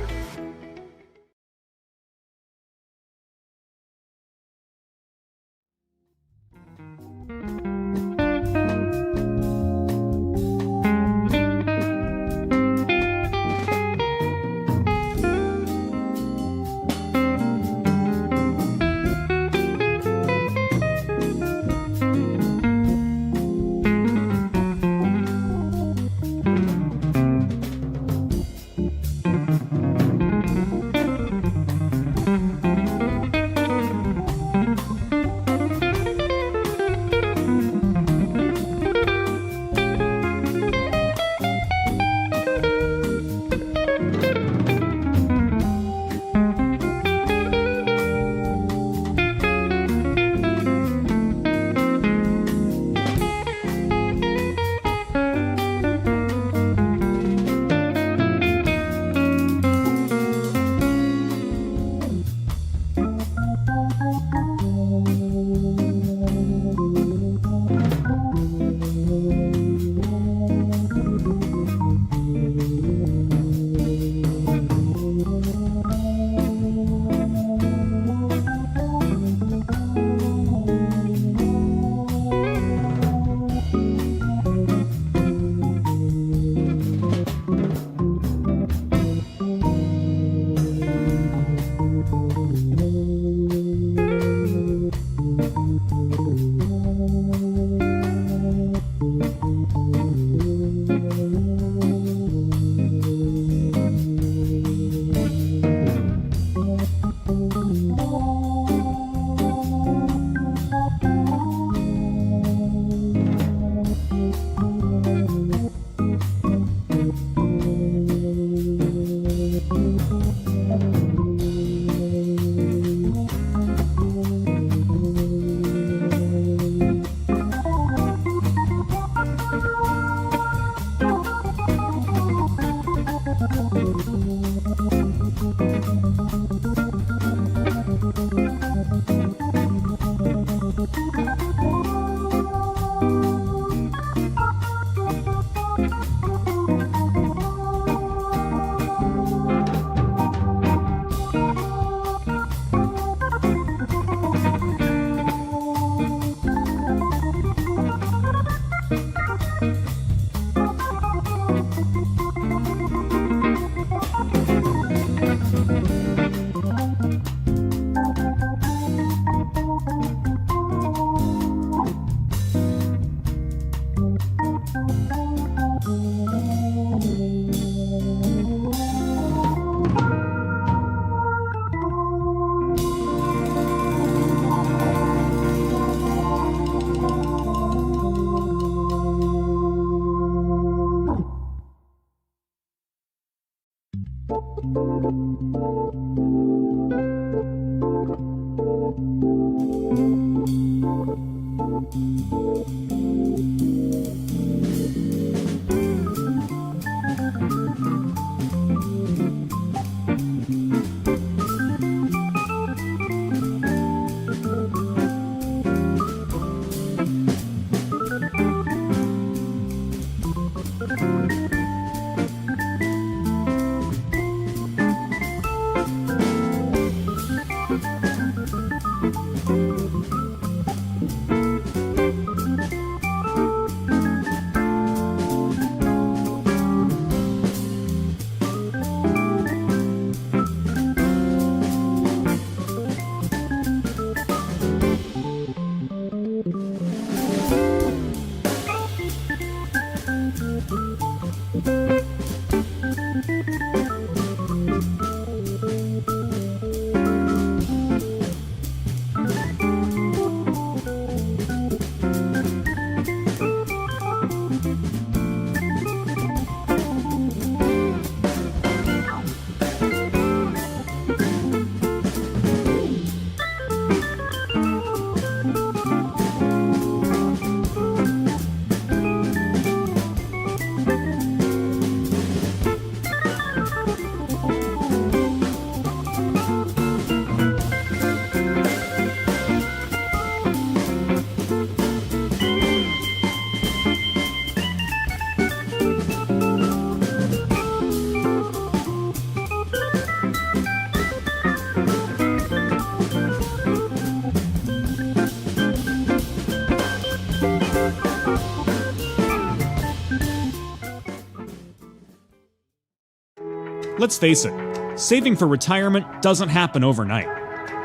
Let's face it, saving for retirement doesn't happen overnight.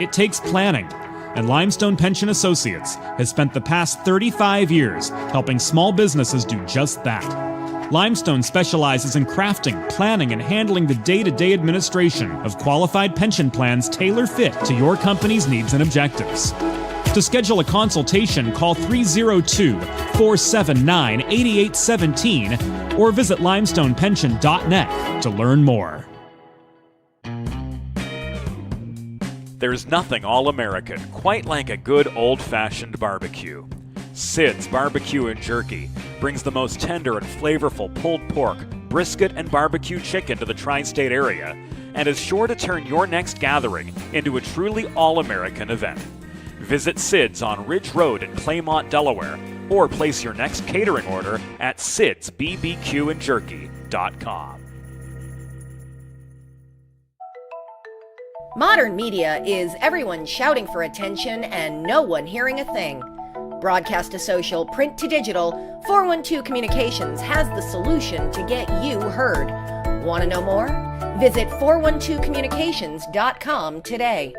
It takes planning, and Limestone Pension Associates has spent the past 35 years helping small businesses do just that. Limestone specializes in crafting, planning, and handling the day-to-day administration of qualified pension plans tailor-fit to your company's needs and objectives. To schedule a consultation, call 302-479-8817 or visit limestonepension.net to learn more. There's nothing all-American quite like a good old-fashioned barbecue. Sid's Barbecue and Jerky brings the most tender and flavorful pulled pork, brisket, and barbecue chicken to the tri-state area and is sure to turn your next gathering into a truly all-American event. Visit Sid's on Ridge Road in Claymont, Delaware, or place your next catering order at sidsbbqandjerky.com. Modern media is everyone shouting for attention and no one hearing a thing. Broadcast to social, print to digital, 412 Communications has the solution to get you heard. Want to know more? Visit 412communications.com today.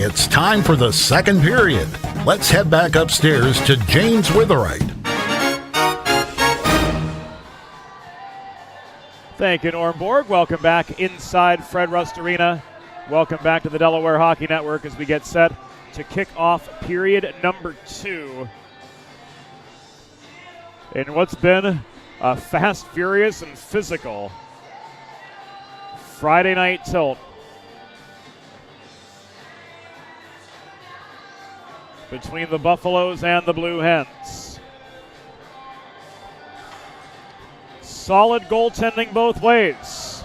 It's time for the second period. Let's head back upstairs to James Witherite. Thank you, Norm Borg. Welcome back inside Fred Rust Arena. Welcome back to the Delaware Hockey Network as we get set to kick off period number 2 in what's been a fast, furious, and physical Friday night tilt between the Buffaloes and the Blue Hens. Solid goaltending both ways.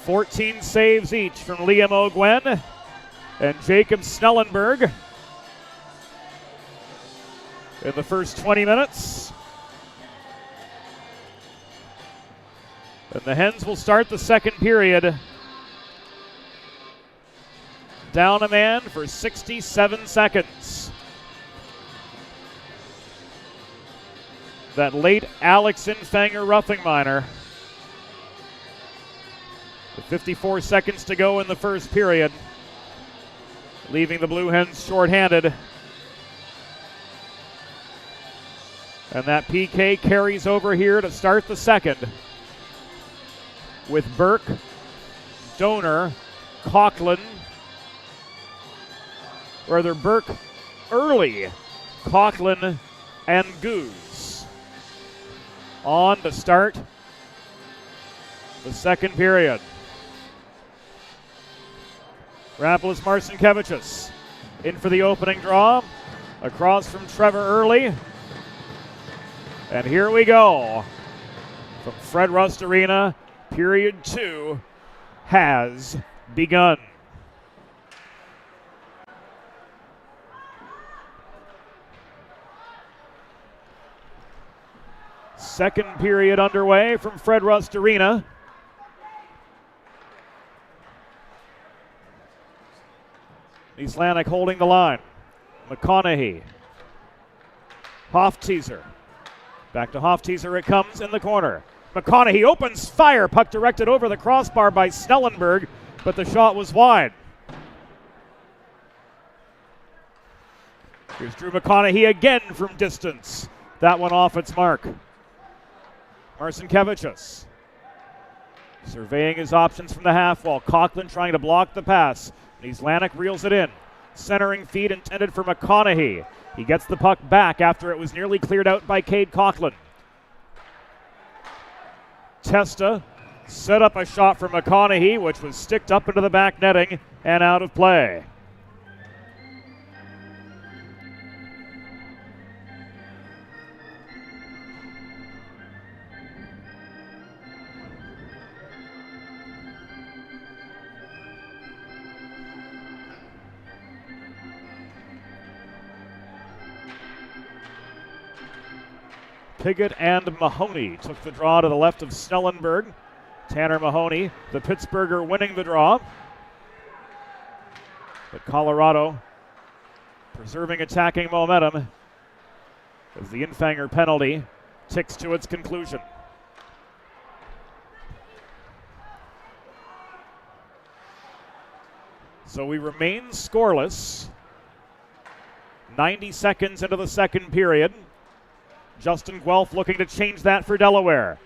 14 saves each from Liam O'Gwen and Jacob Snellenberg in the first 20 minutes. And the Hens will start the second period down a man for 67 seconds. That late Alex Infanger roughing minor. With 54 seconds to go in the first period, leaving the Blue Hens shorthanded. And that PK carries over here to start the second with Burke, Donor, Coughlin, rather Burke, Early, Coughlin, and Goose on to start the second period. Rapolis Marcinkevičius in for the opening draw, across from Trevor Early. And here we go. From Fred Rust Arena, period 2 has begun. Second period underway from Fred Rust Arena. Islanik holding the line. McConaughey. Hofteaser. Back to Hofteaser it comes in the corner. McConaughey opens fire. Puck directed over the crossbar by Snellenberg, but the shot was wide. Here's Drew McConaughey again from distance. That one off its mark. Marcinkevičius surveying his options from the half wall. Coughlin trying to block the pass. Islanik reels it in. Centering feed intended for McConaughey. He gets the puck back after it was nearly cleared out by Cade Coughlin. Testa set up a shot for McConaughey, which was sticked up into the back netting and out of play. Piggott and Mahoney took the draw to the left of Snellenberg. Tanner Mahoney, the Pittsburgher, winning the draw. But Colorado preserving attacking momentum as the Infanger penalty ticks to its conclusion. So we remain scoreless. 90 seconds into the second period. Justin Guelph looking to change that for Delaware.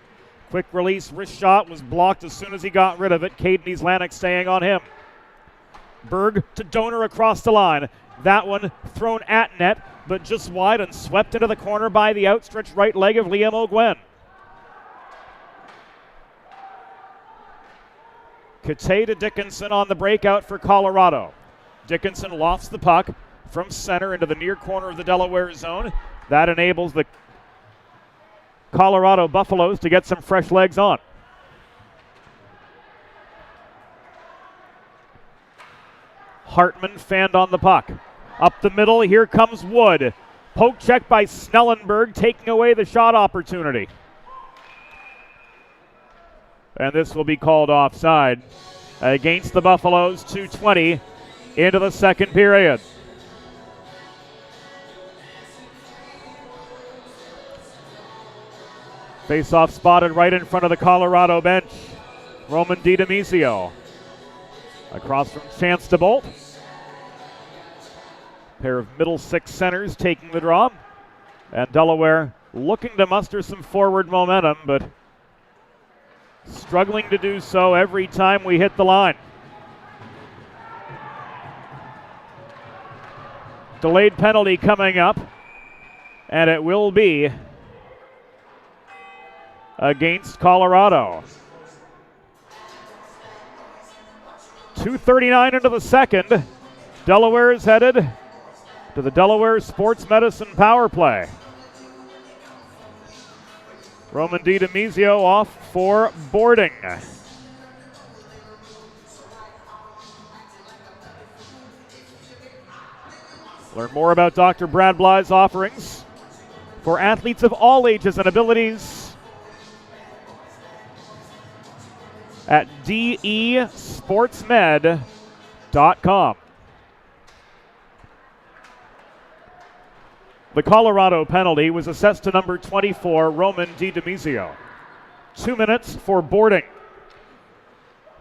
Quick release wrist shot was blocked as soon as he got rid of it. Caden Islanik staying on him. Berg to Donor across the line. That one thrown at net, but just wide and swept into the corner by the outstretched right leg of Liam O'Gwen. Kate to Dickinson on the breakout for Colorado. Dickinson lofts the puck from center into the near corner of the Delaware zone. That enables the Colorado Buffaloes to get some fresh legs on. Hartman fanned on the puck. Up the middle, here comes Wood. Poke check by Snellenberg, taking away the shot opportunity. And this will be called offside against the Buffaloes. 2:20 into the second period. Face-off spotted right in front of the Colorado bench. Roman DiDomizio. Across from Chance DeBolt. Pair of middle six centers taking the draw. And Delaware looking to muster some forward momentum, but struggling to do so every time we hit the line. Delayed penalty coming up, and it will be against Colorado. 2:39 into the second. Delaware is headed to the Delaware Sports Medicine power play. Roman DiDomizio off for boarding. Learn more about Dr. Brad Bly's offerings for athletes of all ages and abilities at desportsmed.com. The Colorado penalty was assessed to number 24, Roman DiDomizio. 2 minutes for boarding.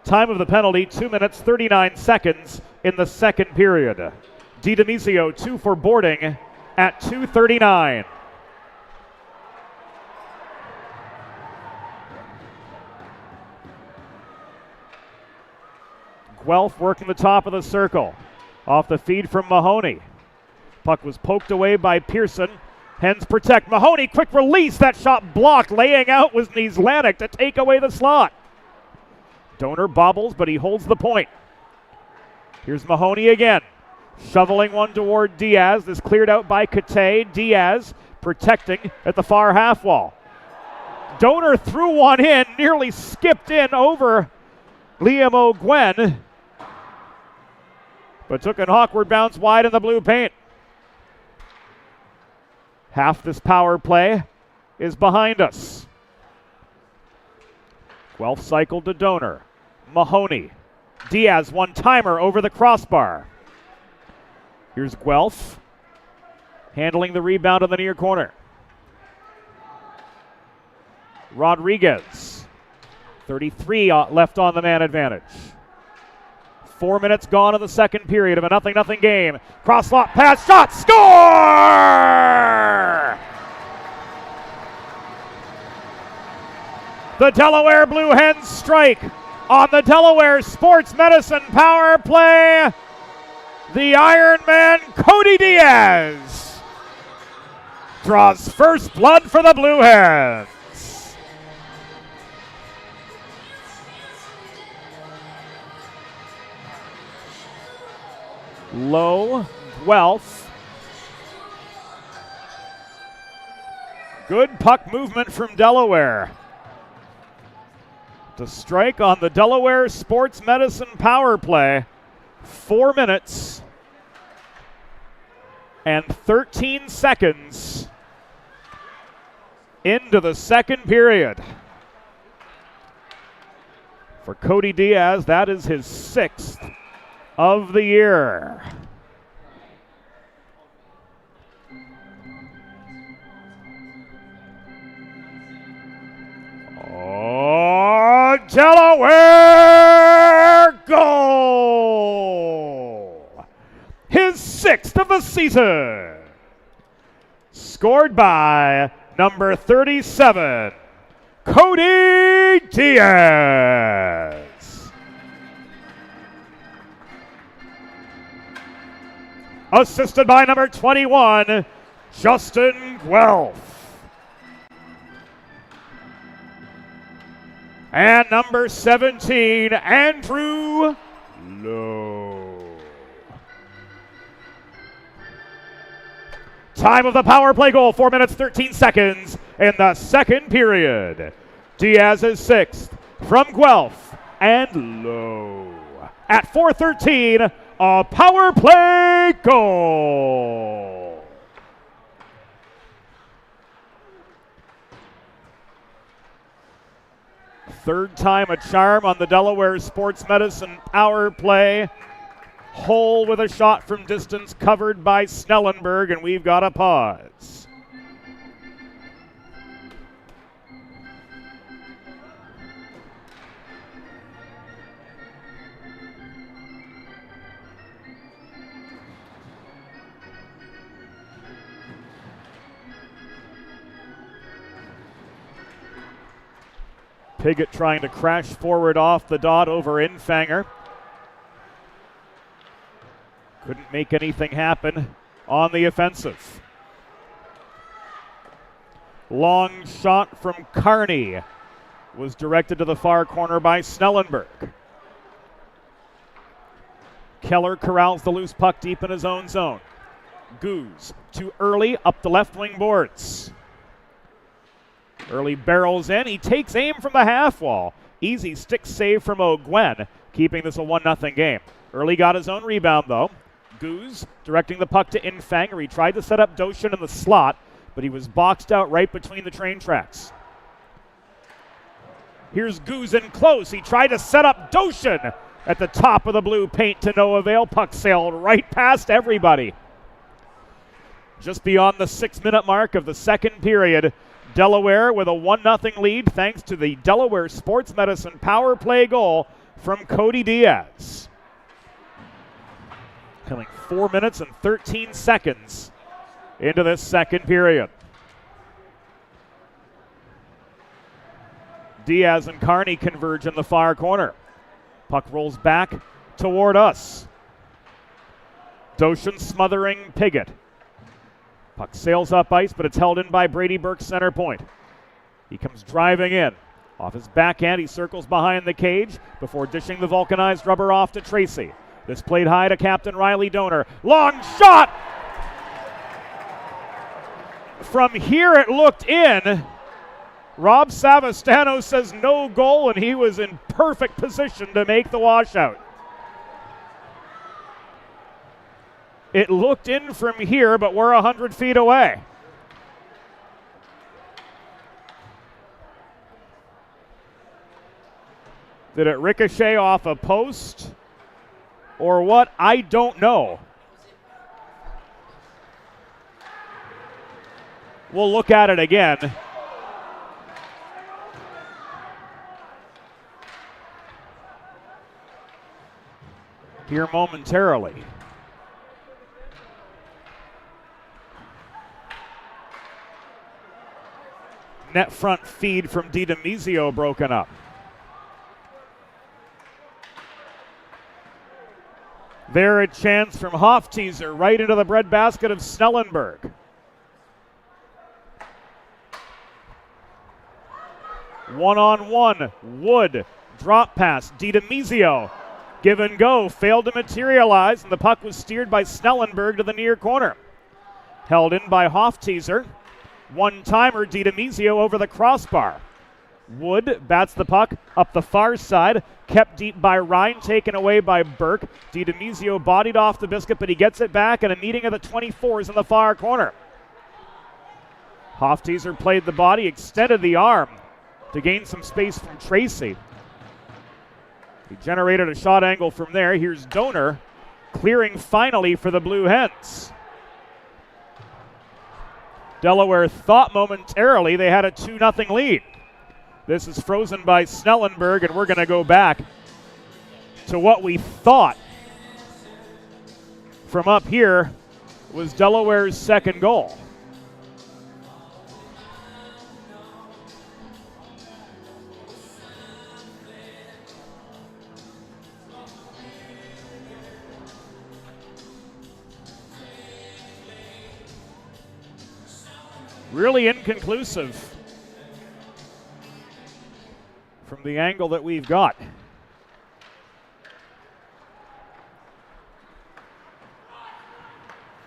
Time of the penalty, 2 minutes, 39 seconds in the second period. DiDomizio 2 for boarding at 2:39. Guelph working the top of the circle. Off the feed from Mahoney. Puck was poked away by Pearson. Hens protect. Mahoney, quick release. That shot blocked. Laying out was Niezlanek to take away the slot. Donor bobbles, but he holds the point. Here's Mahoney again. Shoveling one toward Diaz. This cleared out by Kate. Diaz protecting at the far half wall. Donor threw one in, nearly skipped in over Liam O'Gwen, but took an awkward bounce wide in the blue paint. Half this power play is behind us. Guelph cycled to Donor. Mahoney. Diaz one-timer over the crossbar. Here's Guelph handling the rebound on the near corner. Rodriguez. 33 left on the man advantage. 4 minutes gone in the second period of a 0-0 game. Cross lot pass, shot, score! The Delaware Blue Hens strike on the Delaware Sports Medicine power play. The Iron Man, Cody Diaz, draws first blood for the Blue Hens. Low, Guelph. Good puck movement from Delaware to strike on the Delaware Sports Medicine power play. 4 minutes and 13 seconds into the second period. For Cody Diaz, that is his 6th of the year. Oh, Delaware goal! His 6th of the season. Scored by number 37, Cody Diaz. Assisted by number 21, Justin Guelph. And number 17, Andrew Lowe. Time of the power play goal, 4 minutes, 13 seconds in the second period. Diaz's 6th from Guelph and Lowe. At 4:13, a power play goal. Third time a charm on the Delaware Sports Medicine power play. Hole with a shot from distance covered by Snellenberg, and we've got a pause. Piggott trying to crash forward off the dot over Infanger. Couldn't make anything happen on the offensive. Long shot from Kearney was directed to the far corner by Snellenberg. Keller corrals the loose puck deep in his own zone. Goose to Early up the left wing boards. Early barrels in. He takes aim from the half wall. Easy stick save from O'Gwen, keeping this a 1-0 game. Early got his own rebound, though. Goose directing the puck to Infanger. He tried to set up Doshin in the slot, but he was boxed out right between the train tracks. Here's Goose in close. He tried to set up Doshin at the top of the blue paint to no avail. Puck sailed right past everybody. Just beyond the 6-minute mark of the second period, Delaware with a 1-0 lead thanks to the Delaware Sports Medicine power play goal from Cody Diaz. Coming 4 minutes and 13 seconds into this second period. Diaz and Kearney converge in the far corner. Puck rolls back toward us. Doshin smothering Piggott. Puck sails up ice, but it's held in by Brady Burke, center point. He comes driving in. Off his backhand, he circles behind the cage before dishing the vulcanized rubber off to Tracy. This played high to Captain Riley Donor. Long shot! From here it looked in. Rob Savastano says no goal, and he was in perfect position to make the washout. It looked in from here, but we're 100 feet away. Did it ricochet off a post or what? I don't know. We'll look at it again. Here momentarily. Net front feed from DiDomizio broken up. There a chance from Hofteaser right into the breadbasket of Snellenberg. One-on-one, Wood, drop pass, DiDomizio, give and go, failed to materialize, and the puck was steered by Snellenberg to the near corner. Held in by Hofteaser. One-timer, DiDomizio over the crossbar. Wood bats the puck up the far side, kept deep by Ryan, taken away by Burke. DiDomizio bodied off the biscuit, but he gets it back, and a meeting of the 24s in the far corner. Hofteaser played the body, extended the arm to gain some space from Tracy. He generated a shot angle from there. Here's Donor clearing finally for the Blue Hens. Delaware thought momentarily they had a 2-0 lead. This is frozen by Snellenberg, and we're going to go back to what we thought from up here was Delaware's second goal. Really inconclusive from the angle that we've got.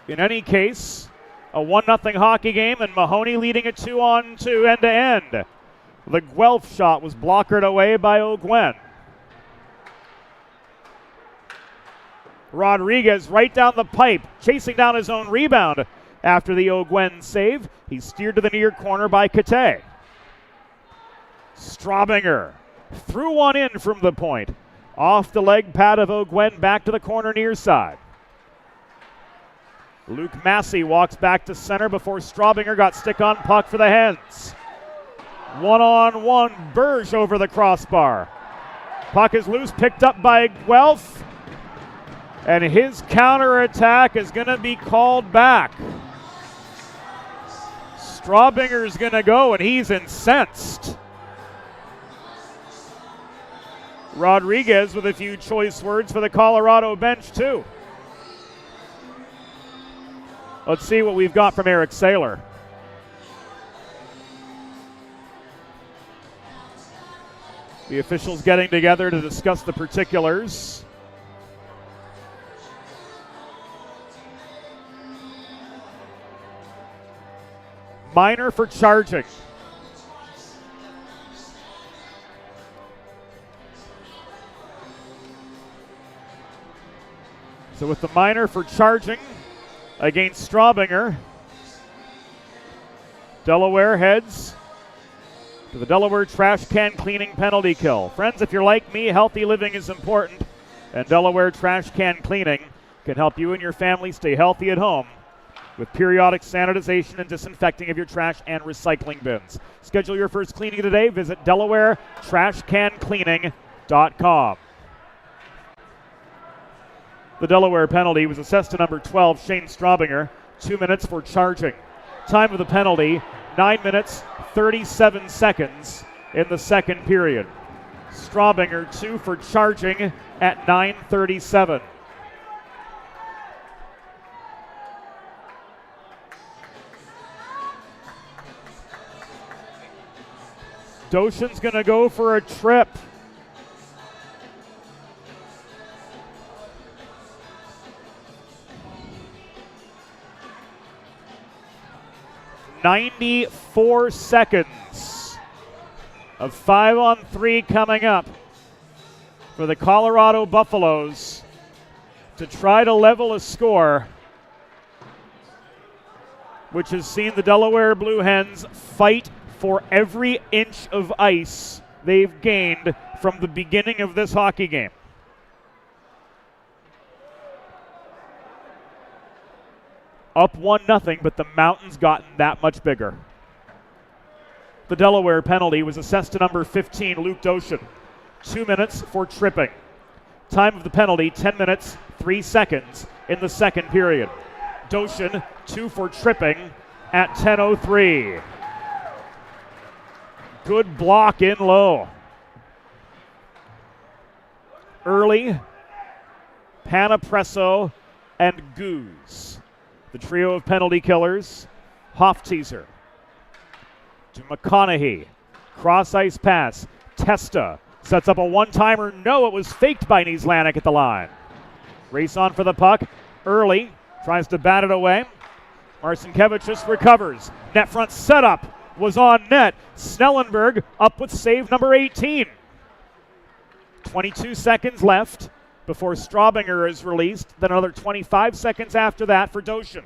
In any case, a 1-0 hockey game, and Mahoney leading it 2-on-2 end-to-end. The Guelph shot was blockered away by O'Gwen. Rodriguez right down the pipe, chasing down his own rebound. After the O'Gwen save, he's steered to the near corner by Kate. Straubinger threw one in from the point. Off the leg pad of O'Gwen, back to the corner near side. Luke Massey walks back to center before Straubinger got stick on puck for the Hens. One-on-one, Berge over the crossbar. Puck is loose, picked up by Guelph, and his counterattack is going to be called back. Straubinger's going to go, and he's incensed. Rodriguez with a few choice words for the Colorado bench, too. Let's see what we've got from Eric Saylor. The officials getting together to discuss the particulars. Minor for charging. So with the minor for charging against Straubinger, Delaware heads to the Delaware trash can cleaning penalty kill. Friends, if you're like me, healthy living is important, and Delaware trash can cleaning can help you and your family stay healthy at home with periodic sanitization and disinfecting of your trash and recycling bins. Schedule your first cleaning today. Visit DelawareTrashCanCleaning.com. The Delaware penalty was assessed to number 12, Shane Straubinger, 2 minutes for charging. Time of the penalty, 9 minutes, 37 seconds in the second period. Straubinger 2 for charging at 9:37. Doshin's going to go for a trip. "94 seconds of 5-on-3 coming up for the Colorado Buffaloes to try to level a score, which has seen the Delaware Blue Hens fight for every inch of ice they've gained from the beginning of this hockey game. Up 1-0, but the mountain's gotten that much bigger. The Delaware penalty was assessed to number 15, Luke Doshin. 2 minutes for tripping. Time of the penalty, 10 minutes, 3 seconds in the second period. Doshin, 2 for tripping at 10:03. Good block in low. Early, Panapresso, and Goose. The trio of penalty killers. Hofteaser to McConaughey. Cross-ice pass. Testa sets up a one-timer. No, it was faked by Nieslanik at the line. Race on for the puck. Early tries to bat it away. Marcinkevičius recovers. Net front setup was on net. Snellenberg up with save number 18. 22 seconds left before Straubinger is released. Then another 25 seconds after that for Doshin.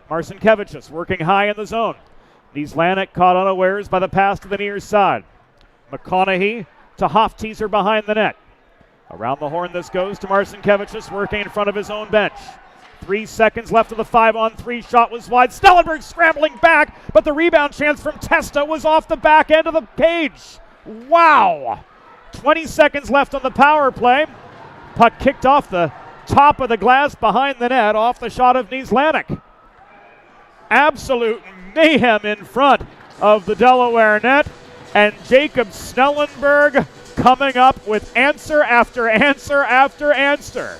Marcinkevičius working high in the zone. Nieslanik caught unawares by the pass to the near side. McConaughey to Hofteaser behind the net. Around the horn this goes to Marcinkevičius working in front of his own bench. 3 seconds left of the 5-on-3 shot was wide. Snellenberg scrambling back, but the rebound chance from Testa was off the back end of the cage. Wow! 20 seconds left on the power play. Puck kicked off the top of the glass behind the net off the shot of Nieslanik. Absolute mayhem in front of the Delaware net, and Jacob Snellenberg coming up with answer after answer after answer.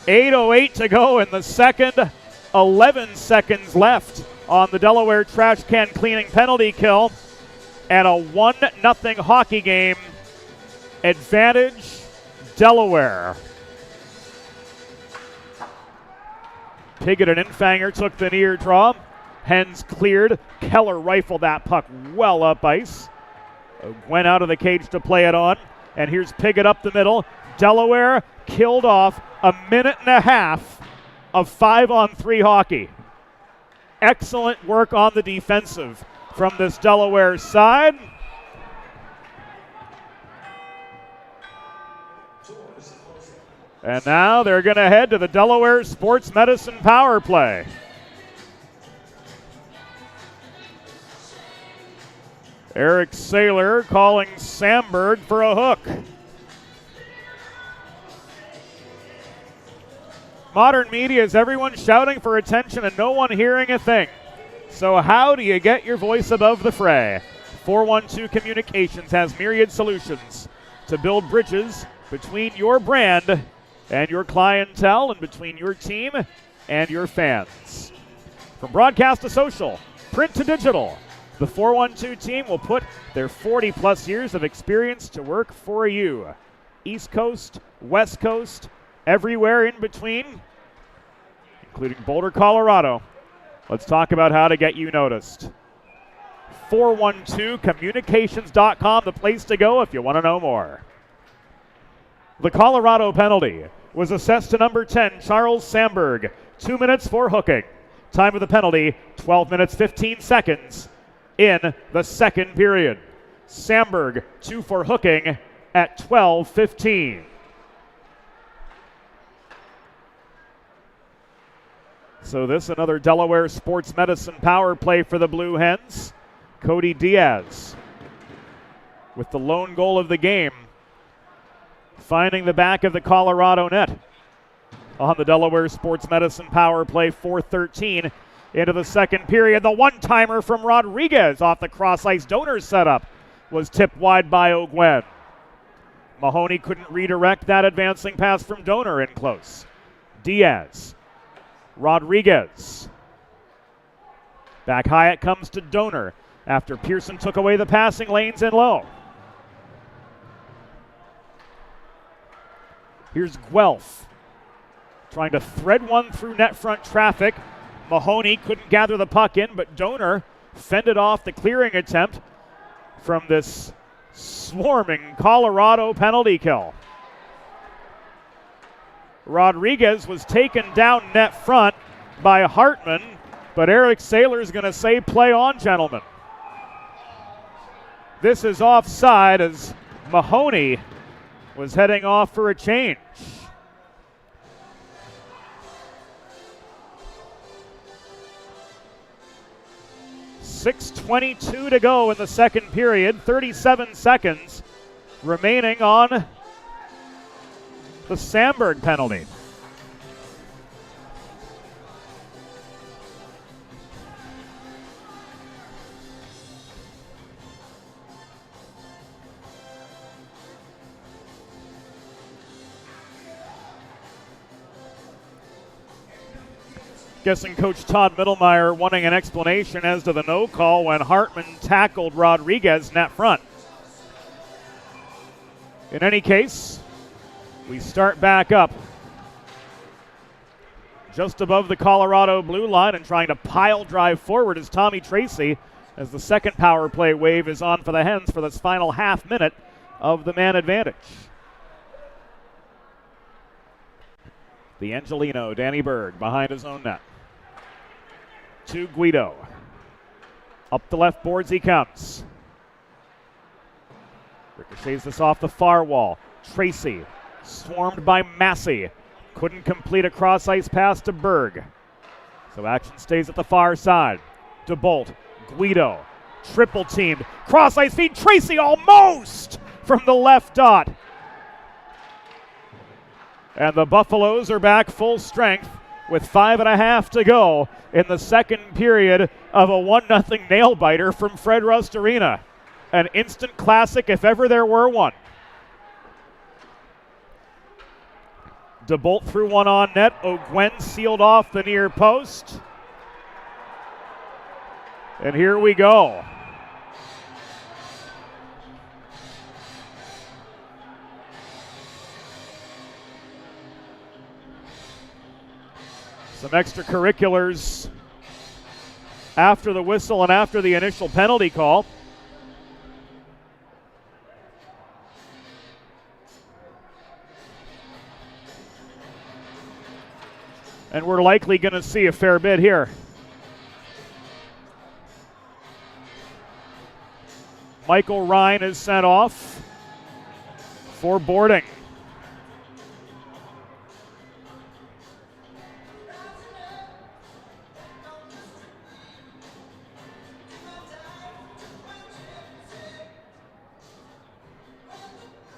.808 to go in the second. 11 seconds left on the Delaware trash can cleaning penalty kill. And a 1-0 hockey game. Advantage Delaware. Piggott and Infanger took the near draw. Hens cleared. Keller rifled that puck well up ice. Went out of the cage to play it on. And here's Piggott up the middle. Delaware killed off a minute and a half of 5-on-3 hockey. Excellent work on the defensive from this Delaware side. And now they're going to head to the Delaware Sports Medicine power play. Eric Saylor calling Samberg for a hook. Modern media is everyone shouting for attention and no one hearing a thing. So how do you get your voice above the fray? 412 Communications has myriad solutions to build bridges between your brand and your clientele and between your team and your fans. From broadcast to social, print to digital, the 412 team will put their 40-plus years of experience to work for you. East Coast, West Coast, everywhere in between, including Boulder, Colorado. Let's talk about how to get you noticed. 412communications.com, the place to go if you want to know more. The Colorado penalty was assessed to number 10, Charles Sandberg. 2 minutes for hooking. Time of the penalty, 12 minutes, 15 seconds in the second period. Sandberg, 2 for hooking at 12:15. So this another Delaware sports medicine power play for the Blue Hens. Cody Diaz with the lone goal of the game, finding the back of the Colorado net on the Delaware sports medicine power play. 4:13 into the second period. The one-timer from Rodriguez off the cross-ice Donor setup was tipped wide by O'Gwen. Mahoney couldn't redirect that advancing pass from Donor in close. Diaz, Rodriguez. Back high it comes to Donor after Pearson took away the passing lanes in low. Here's Guelph trying to thread one through net front traffic. Mahoney couldn't gather the puck in, but Donor fended off the clearing attempt from this swarming Colorado penalty kill. Rodriguez was taken down net front by Hartman, but Eric Saylor's going to say play on, gentlemen. This is offside as Mahoney was heading off for a change. .6:22 to go in the second period, 37 seconds remaining on the Sandberg penalty. Guessing Coach Todd Mittelmeyer wanting an explanation as to the no call when Hartman tackled Rodriguez net front. In any case, we start back up just above the Colorado blue line, and trying to pile drive forward is Tommy Tracy as the second power play wave is on for the Hens for this final half minute of the man advantage. The Angelino, Danny Berg behind his own net. To Guido. Up the left boards he comes. Ricochets this off the far wall. Tracy swarmed by Massey. Couldn't complete a cross-ice pass to Berg. So action stays at the far side. DeBolt, Guido, triple teamed. Cross-ice feed, Tracy almost from the left dot. And the Buffaloes are back full strength with 5.5 to go in the second period of a 1-0 nail-biter from Fred Rustarina. An instant classic if ever there were one. DeBolt threw one on net. O'Gwen sealed off the near post. And here we go. Some extracurriculars after the whistle and after the initial penalty call. And we're likely going to see a fair bit here. Michael Ryan is sent off for boarding.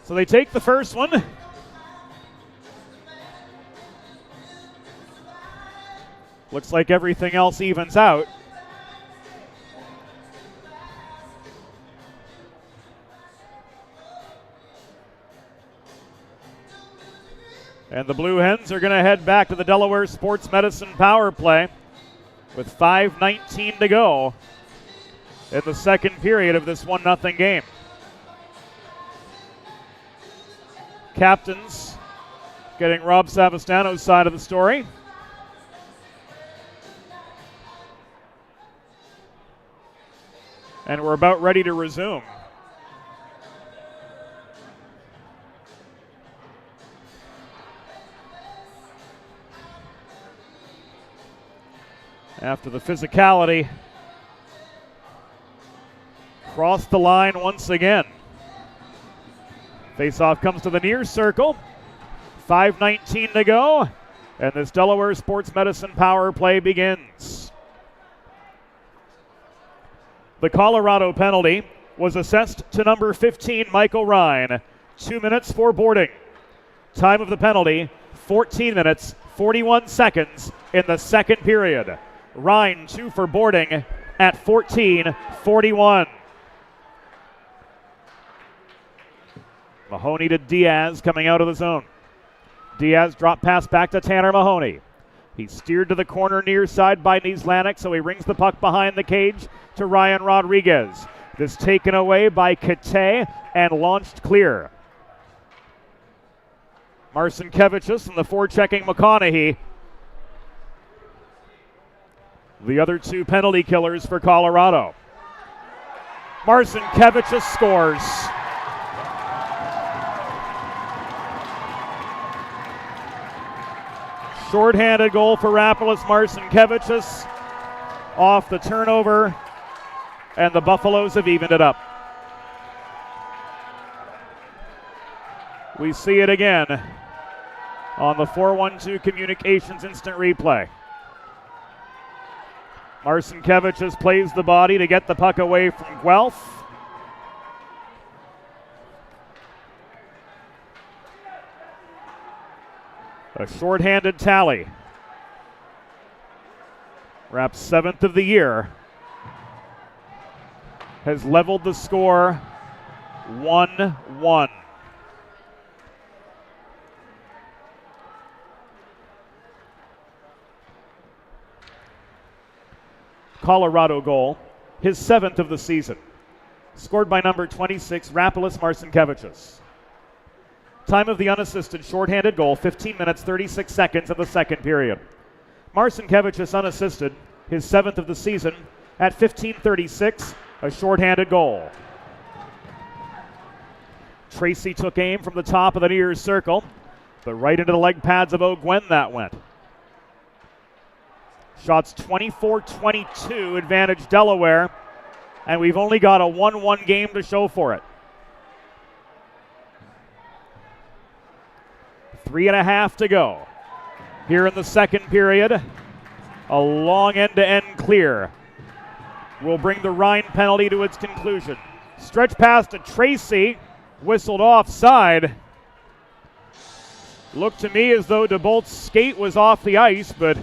So they take the first one. Looks like everything else evens out. And the Blue Hens are going to head back to the Delaware Sports Medicine power play with 5:19 to go in the second period of this 1-0 game. Captains getting Rob Savastano's side of the story. And we're about ready to resume. After the physicality, cross the line once again. Faceoff comes to the near circle. 5:19 to go, and this Delaware Sports Medicine power play begins. The Colorado penalty was assessed to number 15, Michael Ryan. 2 minutes for boarding. Time of the penalty, 14 minutes, 41 seconds in the second period. Ryan 2 for boarding at 14:41. Mahoney to Diaz coming out of the zone. Diaz drop pass back to Tanner Mahoney. He's steered to the corner near side by Nieslanik, so he rings the puck behind the cage to Ryan Rodriguez. This taken away by Kate and launched clear. Marcinkevichus and the forechecking McConaughey. The other two penalty killers for Colorado. Marcinkevichus scores. Short-handed goal for Rapolis Marcinkevichus off the turnover, and the Buffaloes have evened it up. We see it again on the 412 Communications instant replay. Marcinkevichus plays the body to get the puck away from Guelph. A short-handed tally. Raps 7th of the year. Has leveled the score 1-1. Colorado goal, his 7th of the season. Scored by number 26, Rapolis Marcinkevichus. Time of the unassisted shorthanded goal, 15 minutes, 36 seconds of the second period. Marcinkevichus unassisted, his 7th of the season, at 15:36, a shorthanded goal. Tracy took aim from the top of the near circle, but right into the leg pads of O'Gwen that went. Shots 24-22, advantage Delaware, and we've only got a 1-1 game to show for it. 3.5 to go. Here in the second period, a long end-to-end clear will bring the Rhine penalty to its conclusion. Stretch pass to Tracy, whistled offside. Looked to me as though DeBolt's skate was off the ice, but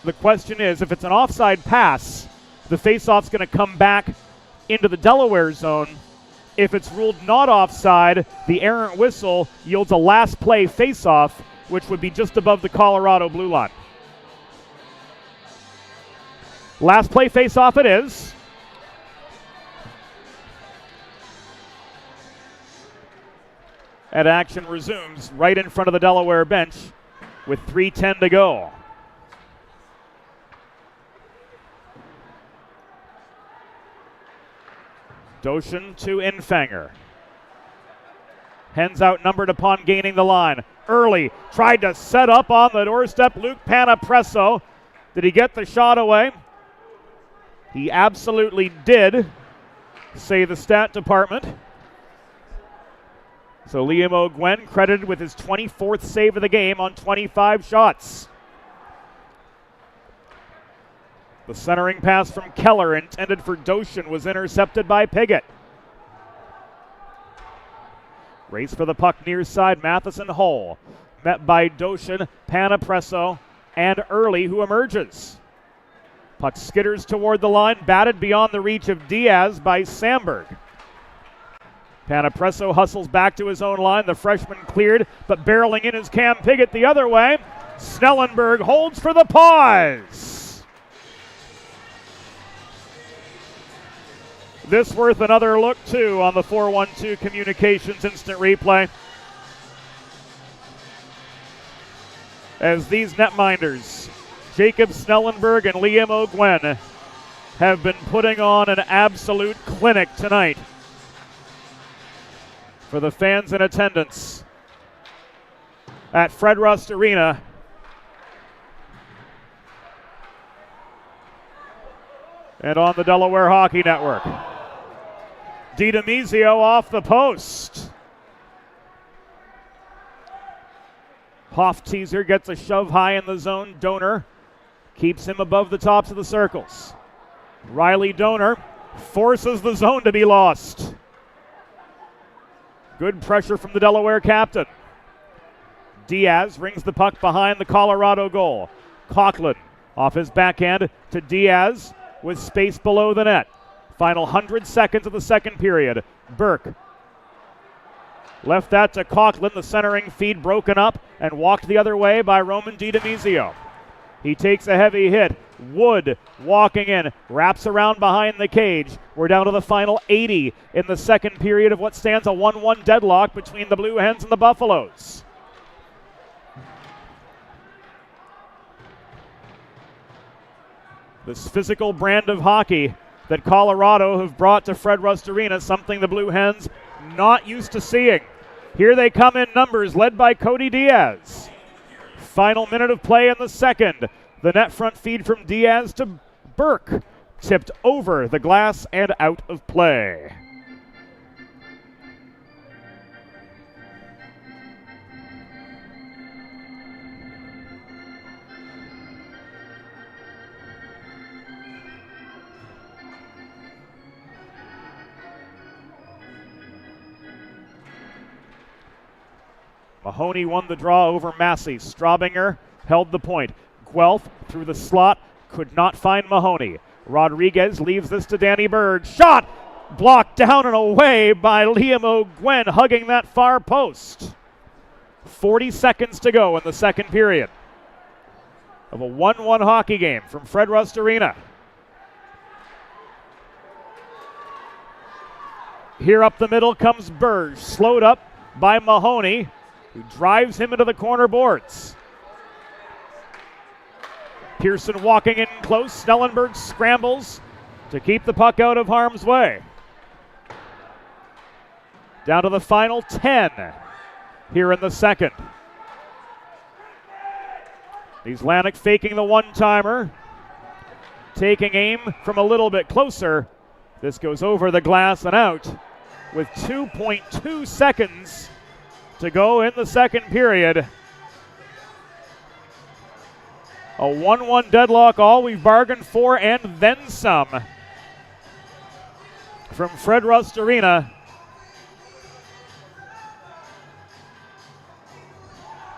the question is, if it's an offside pass, the faceoff's going to come back into the Delaware zone. If it's ruled not offside, the errant whistle yields a last play faceoff, which would be just above the Colorado blue line. Last play faceoff it is. And action resumes right in front of the Delaware bench with 3:10 to go. Doshin to Infanger. Hens outnumbered upon gaining the line. Early tried to set up on the doorstep. Luke Panapresso. Did he get the shot away? He absolutely did, say the stat department. So Liam O'Gwen credited with his 24th save of the game on 25 shots. The centering pass from Keller, intended for Doshin, was intercepted by Piggott. Race for the puck near side, Matheson Hull. Met by Doshin, Panapresso, and Early, who emerges. Puck skitters toward the line, batted beyond the reach of Diaz by Samberg. Panapresso hustles back to his own line. The freshman cleared, but barreling in is Cam Piggott the other way. Snellenberg holds for the pause. This worth another look, too, on the 4-1-2 Communications instant replay. As these netminders, Jacob Snellenberg and Liam O'Gwen, have been putting on an absolute clinic tonight for the fans in attendance at Fred Rust Arena. And on the Delaware Hockey Network. DiDomizio off the post. Hoff teaser gets a shove high in the zone. Donor keeps him above the tops of the circles. Riley Donor forces the zone to be lost. Good pressure from the Delaware captain. Diaz rings the puck behind the Colorado goal. Coughlin off his backhand to Diaz with space below the net. Final 100 seconds of the second period. Burke left that to Coughlin, the centering feed broken up and walked the other way by Roman DiDomizio. He takes a heavy hit. Wood walking in, wraps around behind the cage. We're down to the final 80 in the second period of what stands a 1-1 deadlock between the Blue Hens and the Buffaloes. This physical brand of hockey that Colorado have brought to Fred Rust Arena, something the Blue Hens not used to seeing. Here they come in numbers, led by Cody Diaz. Final minute of play in the second. The net front feed from Diaz to Burke. Tipped over the glass and out of play. Mahoney won the draw over Massey. Straubinger held the point. Guelph through the slot, could not find Mahoney. Rodriguez leaves this to Danny Berg. Shot! Blocked down and away by Liam O'Gwen, hugging that far post. 40 seconds to go in the second period of a 1-1 hockey game from Fred Rust Arena. Here up the middle comes Berg, slowed up by Mahoney, who drives him into the corner boards. Pearson walking in close. Snellenberg scrambles to keep the puck out of harm's way. Down to the final 10 here in the second. Islanik faking the one-timer. Taking aim from a little bit closer. This goes over the glass and out with 2.2 seconds to go in the second period. A 1-1 deadlock, all we've bargained for and then some from Fred Rust Arena.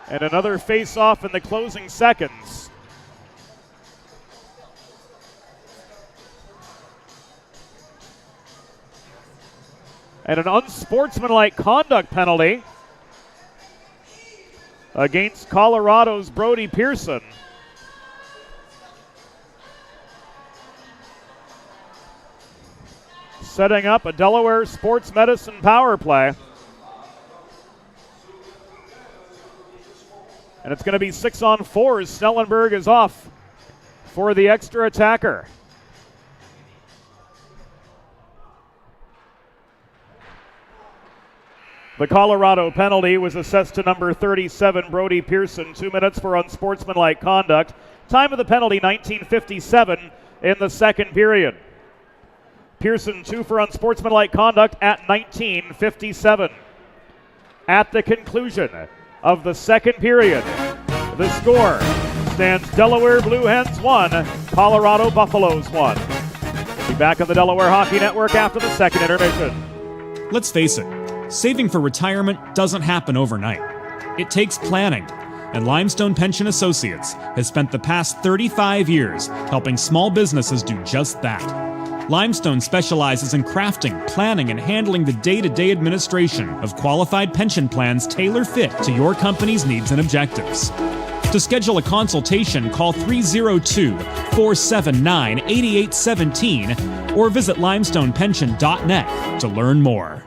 And another face-off in the closing seconds. And an unsportsmanlike conduct penalty against Colorado's Brody Pearson. Setting up a Delaware sports medicine power play. And it's going to be 6-on-4 as Snellenberg is off for the extra attacker. The Colorado penalty was assessed to number 37, Brody Pearson. 2 minutes for unsportsmanlike conduct. Time of the penalty, 19:57 in the second period. Pearson 2 for unsportsmanlike conduct at 19:57. At the conclusion of the second period, the score stands Delaware Blue Hens 1, Colorado Buffaloes 1. We'll be back on the Delaware Hockey Network after the second intermission. Let's face it, saving for retirement doesn't happen overnight. It takes planning. and Limestone Pension Associates has spent the past 35 years helping small businesses do just that. Limestone specializes in crafting, planning, and handling the day-to-day administration of qualified pension plans tailor-fit to your company's needs and objectives. To schedule a consultation, call 302-479-8817 or visit limestonepension.net to learn more.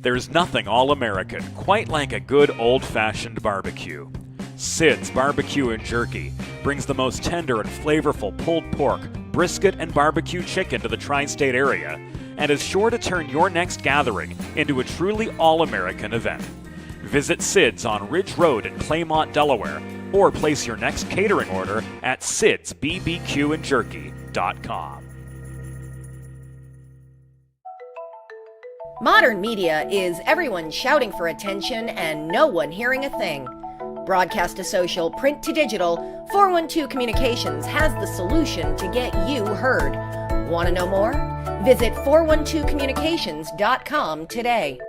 There's nothing all-American quite like a good old-fashioned barbecue. Sid's Barbecue and Jerky brings the most tender and flavorful pulled pork, brisket, and barbecue chicken to the tri-state area and is sure to turn your next gathering into a truly all-American event. Visit Sid's on Ridge Road in Claymont, Delaware, or place your next catering order at sidsbbqandjerky.com. Modern media is everyone shouting for attention and no one hearing a thing. Broadcast to social, print to digital, 412 Communications has the solution to get you heard. Want to know more? Visit 412communications.com today.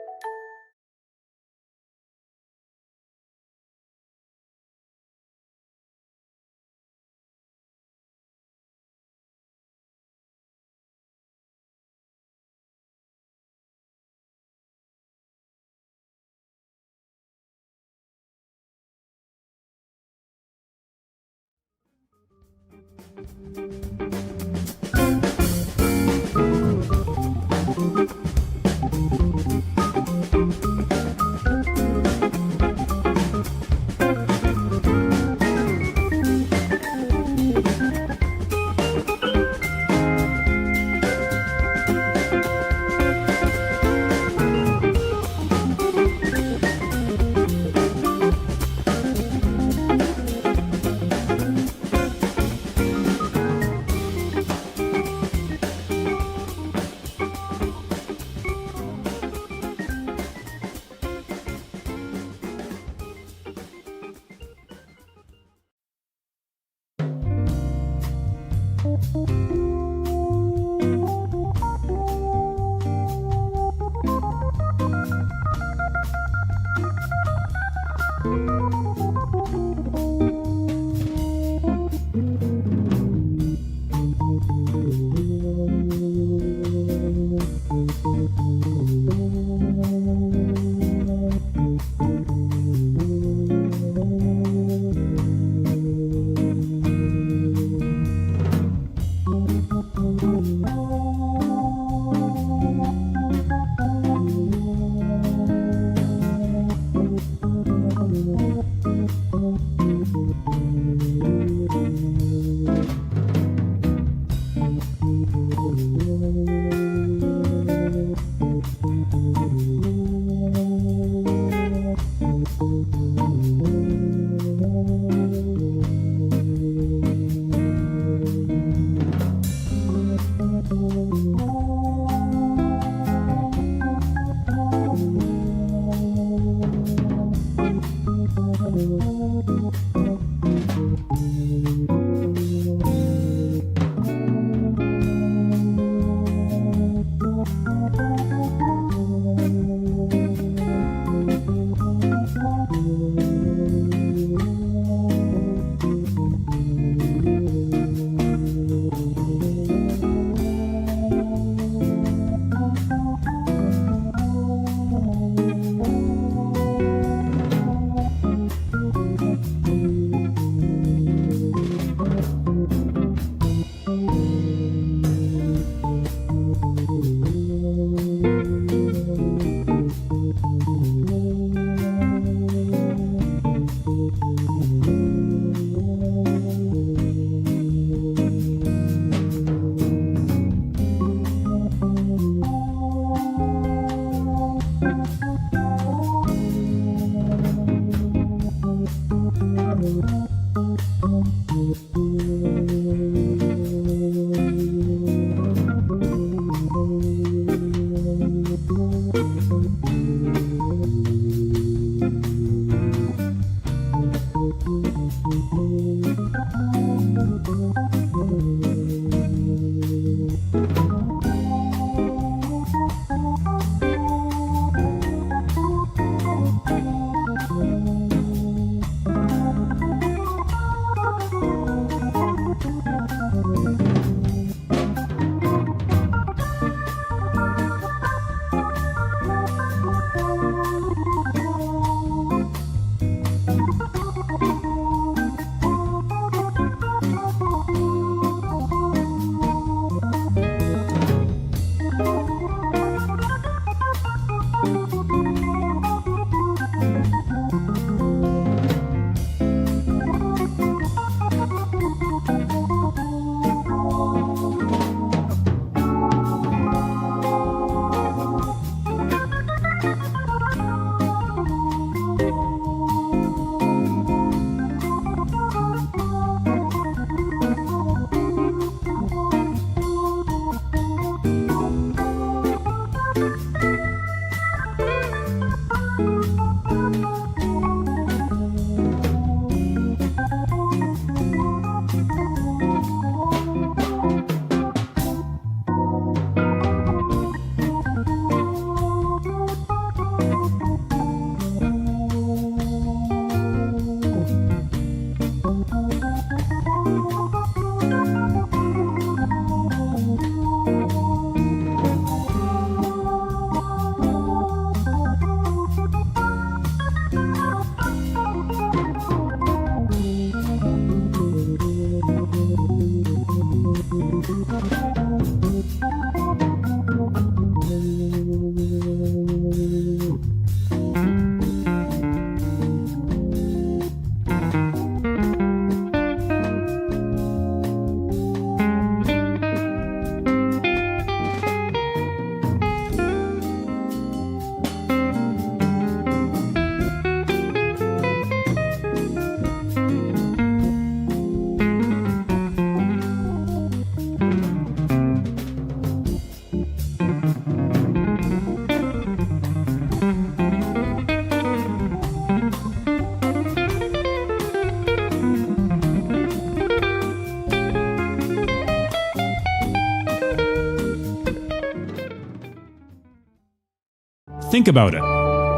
Think about it.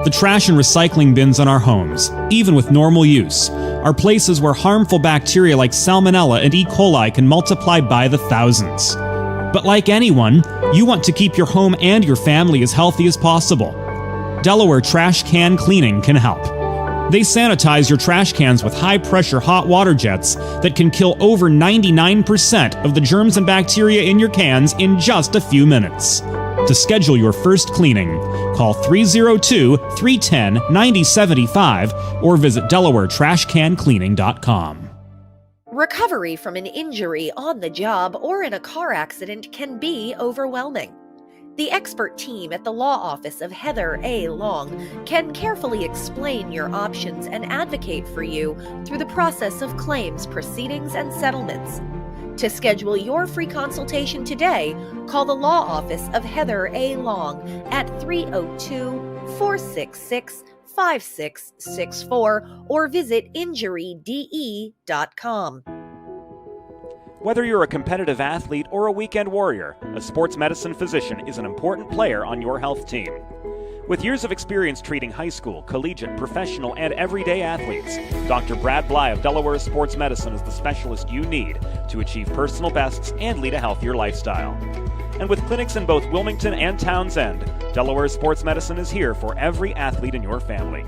The trash and recycling bins in our homes, even with normal use, are places where harmful bacteria like Salmonella and E. coli can multiply by the thousands. But like anyone, you want to keep your home and your family as healthy as possible. Delaware Trash Can Cleaning can help. They sanitize your trash cans with high-pressure hot water jets that can kill over 99% of the germs and bacteria in your cans in just a few minutes. To schedule your first cleaning, call 302-310-9075 or visit DelawareTrashCanCleaning.com. Recovery from an injury on the job or in a car accident can be overwhelming. The expert team at the law office of Heather A. Long can carefully explain your options and advocate for you through the process of claims, proceedings, and settlements. To schedule your free consultation today, call the law office of Heather A. Long at 302-466-5664 or visit injuryde.com. Whether you're a competitive athlete or a weekend warrior, a sports medicine physician is an important player on your health team. With years of experience treating high school, collegiate, professional, and everyday athletes, Dr. Brad Bly of Delaware Sports Medicine is the specialist you need to achieve personal bests and lead a healthier lifestyle. And with clinics in both Wilmington and Townsend, Delaware Sports Medicine is here for every athlete in your family.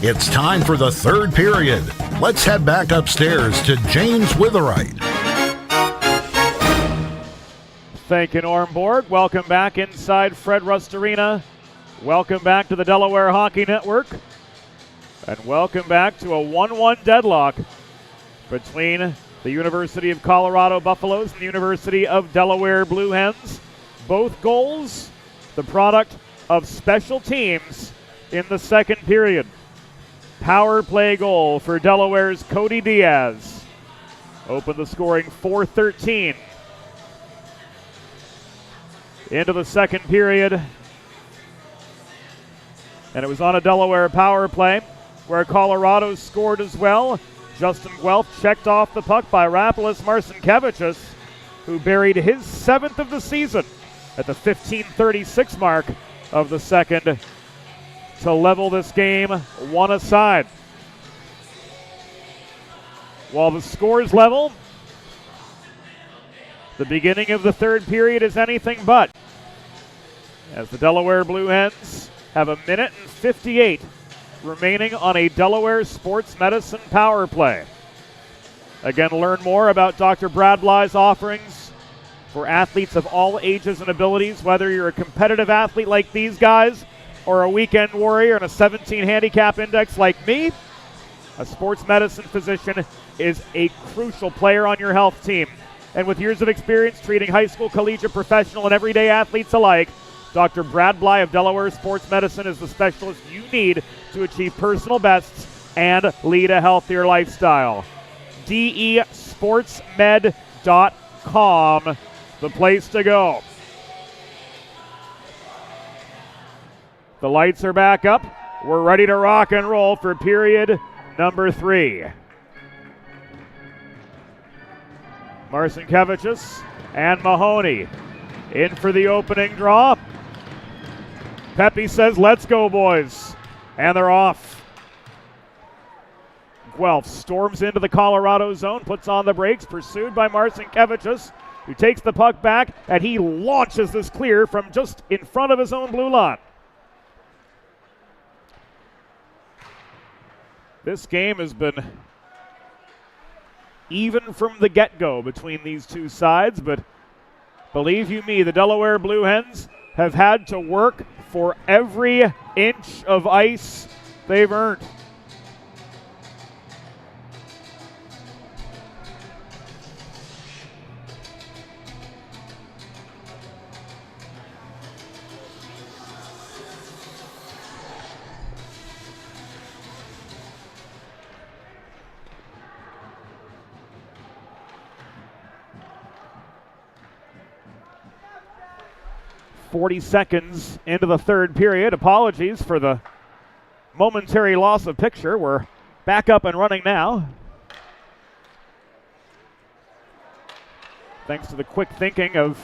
It's time for the third period. Let's head back upstairs to James Witherite. Thank you, Norm Borg. Welcome back inside Fred Rust Arena. Welcome back to the Delaware Hockey Network. And welcome back to a 1-1 deadlock between the University of Colorado Buffaloes and the University of Delaware Blue Hens. Both goals the product of special teams in the second period. Power play goal for Delaware's Cody Diaz opened the scoring 4-13. Into the second period. And it was on a Delaware power play where Colorado scored as well. Justin Guelph checked off the puck by Rapolis Marcinkevičius, who buried his 7th of the season at the 15:36 mark of the second to level this game one aside. While the score is level, the beginning of the third period is anything but, as the Delaware Blue Hens have a minute and 58 remaining on a Delaware Sports Medicine power play. Again, learn more about Dr. Brad Bly's offerings for athletes of all ages and abilities, whether you're a competitive athlete like these guys or a weekend warrior and a 17 handicap index like me. A sports medicine physician is a crucial player on your health team. And with years of experience treating high school, collegiate, professional, and everyday athletes alike, Dr. Brad Bly of Delaware Sports Medicine is the specialist you need to achieve personal bests and lead a healthier lifestyle. DESportsmed.com, the place to go. The lights are back up. We're ready to rock and roll for period number 3. Marcinkevičius and Mahoney in for the opening draw. Pepe says, let's go, boys. And they're off. Guelph storms into the Colorado zone, puts on the brakes, pursued by Marcinkevičius, who takes the puck back, and he launches this clear from just in front of his own blue line. This game has been even from the get-go between these two sides, but believe you me, the Delaware Blue Hens have had to work for every inch of ice they've earned. .40 seconds into the third period. Apologies for the momentary loss of picture. We're back up and running now. Thanks to the quick thinking of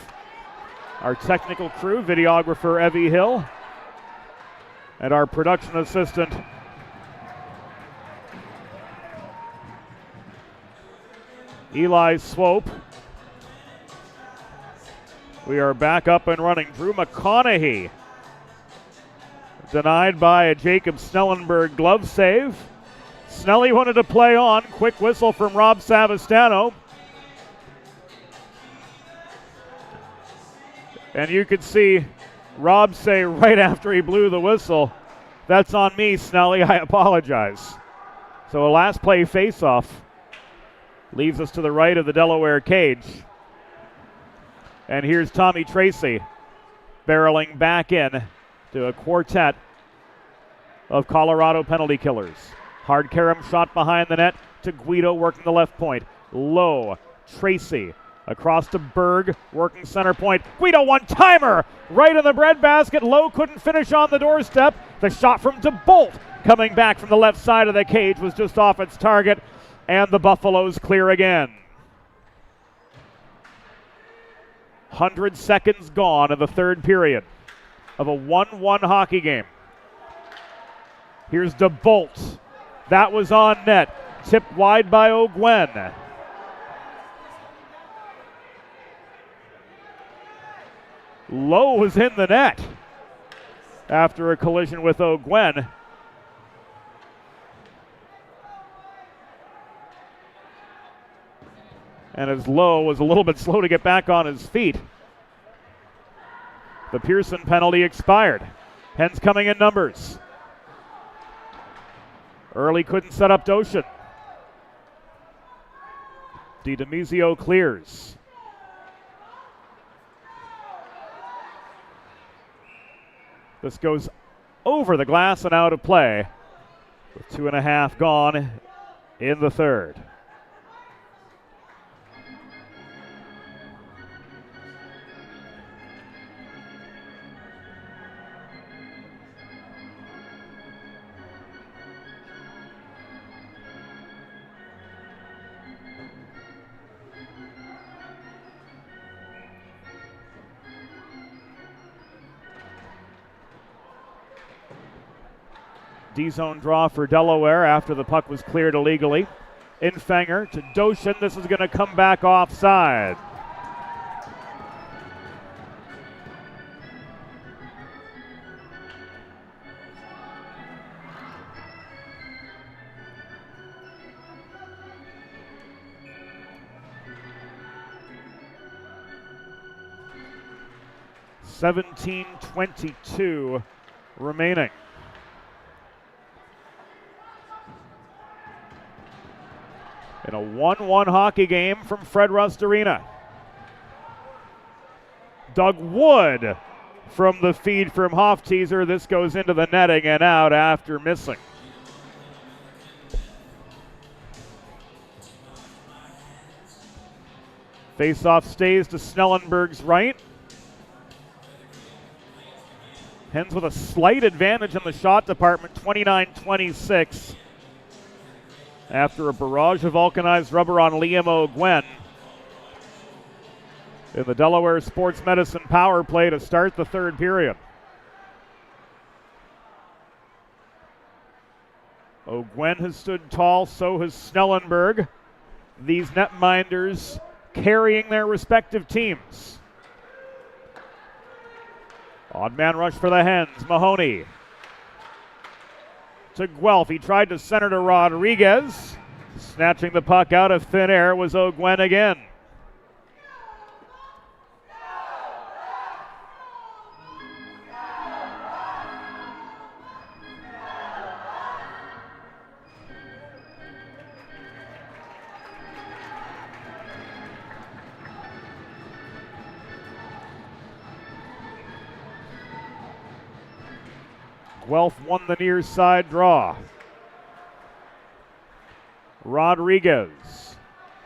our technical crew, videographer Evie Hill, and our production assistant Eli Swope. We are back up and running. Drew McConaughey denied by a Jacob Snellenberg glove save. Snelly wanted to play on. Quick whistle from Rob Savastano. And you could see Rob say right after he blew the whistle, "That's on me, Snelly, I apologize." So a last play face-off leaves us to the right of the Delaware cage. And here's Tommy Tracy barreling back in to a quartet of Colorado penalty killers. Hard carom shot behind the net to Guido working the left point. Low, Tracy across to Berg working center point. Guido one-timer right in the breadbasket. Low couldn't finish on the doorstep. The shot from DeBolt coming back from the left side of the cage was just off its target, and the Buffaloes clear again. 100 seconds gone in the third period of a 1-1 hockey game. Here's DeBolt. That was on net. Tipped wide by O'Gwen. Lowe was in the net after a collision with O'Gwen. And as Lowe was a little bit slow to get back on his feet. The Pearson penalty expired. Hens coming in numbers. Early couldn't set up Doshin. DiDemizio clears. This goes over the glass and out of play with 2.5 gone in the third. D-zone draw for Delaware after the puck was cleared illegally. Infanger to Doshin. This is going to come back offside. $17:22 remaining. In a 1-1 hockey game from Fred Rust Arena. Doug Wood from the feed from Hofteaser. This goes into the netting and out after missing. Faceoff stays to Snellenberg's right. Hens with a slight advantage in the shot department, 29-26. After a barrage of vulcanized rubber on Liam O'Gwen. In the Delaware Sports Medicine power play to start the third period. O'Gwen has stood tall, so has Snellenberg. These netminders carrying their respective teams. Odd man rush for the Hens. Mahoney to Guelph. He tried to center to Rodriguez. Snatching the puck out of thin air was O'Gwen again. Guelph won the near side draw. Rodriguez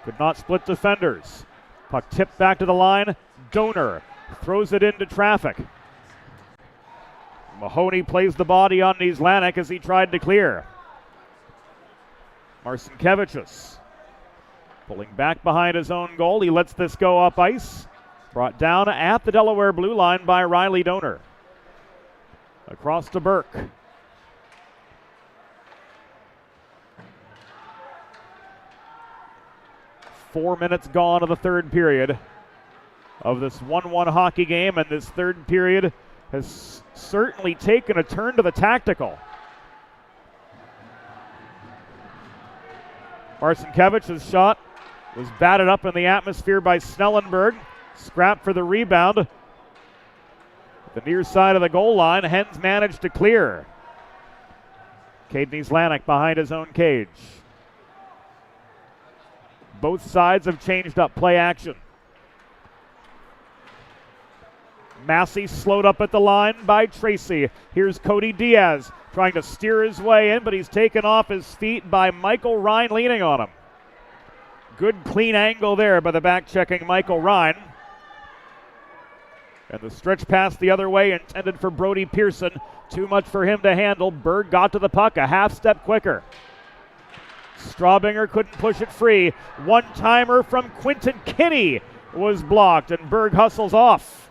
could not split defenders. Puck tipped back to the line. Donor throws it into traffic. Mahoney plays the body on Nieslanik as he tried to clear. Marcinkevichus pulling back behind his own goal. He lets this go up ice. Brought down at the Delaware blue line by Riley Donor. Across to Burke. Four minutes gone of the third period of this 1-1 hockey game, and this third period has certainly taken a turn to the tactical. Marcinkevich's shot was batted up in the atmosphere by Snellenberg. Scrap for the rebound. The near side of the goal line, Hens managed to clear. Cade Nieslanik behind his own cage. Both sides have changed up play action. Massey slowed up at the line by Tracy. Here's Cody Diaz trying to steer his way in, but he's taken off his feet by Michael Ryan leaning on him. Good clean angle there by the back-checking Michael Ryan. And the stretch pass the other way intended for Brody Pearson. Too much for him to handle. Berg got to the puck a half step quicker. Straubinger couldn't push it free. One-timer from Quinton Kinney was blocked, and Berg hustles off.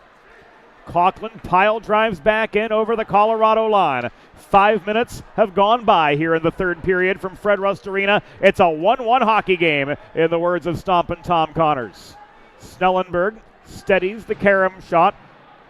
Coughlin pile drives back in over the Colorado line. 5 minutes have gone by here in the third period from Fred Rust Arena. It's a 1-1 hockey game, in the words of Stompin' Tom Connors. Snellenberg steadies the Karam shot.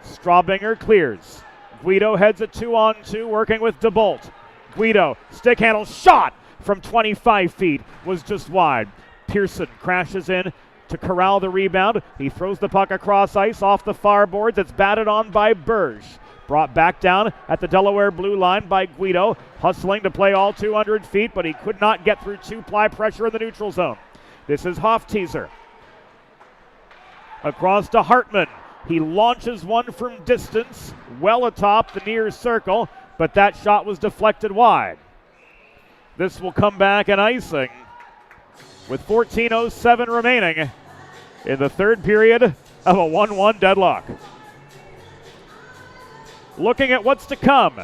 Straubinger clears. Guido heads a 2-on-2, working with DeBolt. Guido, stick handle shot from 25 feet was just wide. Pearson crashes in to corral the rebound. He throws the puck across ice off the far boards. It's batted on by Berge. Brought back down at the Delaware blue line by Guido, hustling to play all 200 feet, but he could not get through two-ply pressure in the neutral zone. This is Hofteaser. Across to Hartman. He launches one from distance, well atop the near circle, but that shot was deflected wide. This will come back in icing with 14:07 remaining in the third period of a 1-1 deadlock. Looking at what's to come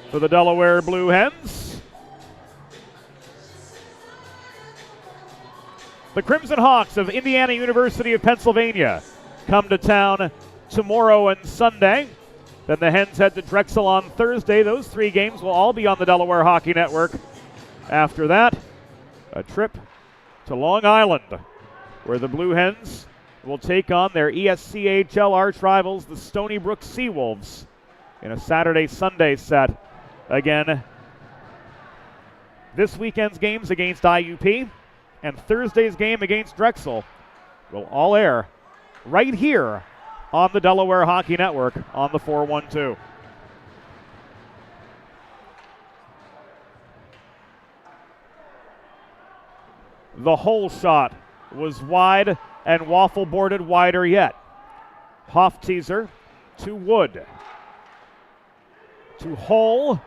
for the Delaware Blue Hens. The Crimson Hawks of Indiana University of Pennsylvania come to town tomorrow and Sunday. Then the Hens head to Drexel on Thursday. Those three games will all be on the Delaware Hockey Network. After that, a trip to Long Island, where the Blue Hens will take on their ESCHL arch rivals, the Stony Brook Seawolves, in a Saturday-Sunday set. Again, this weekend's games against IUP and Thursday's game against Drexel will all air right here on the Delaware Hockey Network on the 412. The hole shot was wide and waffle boarded wider yet. Hofteaser to Wood. To Hull.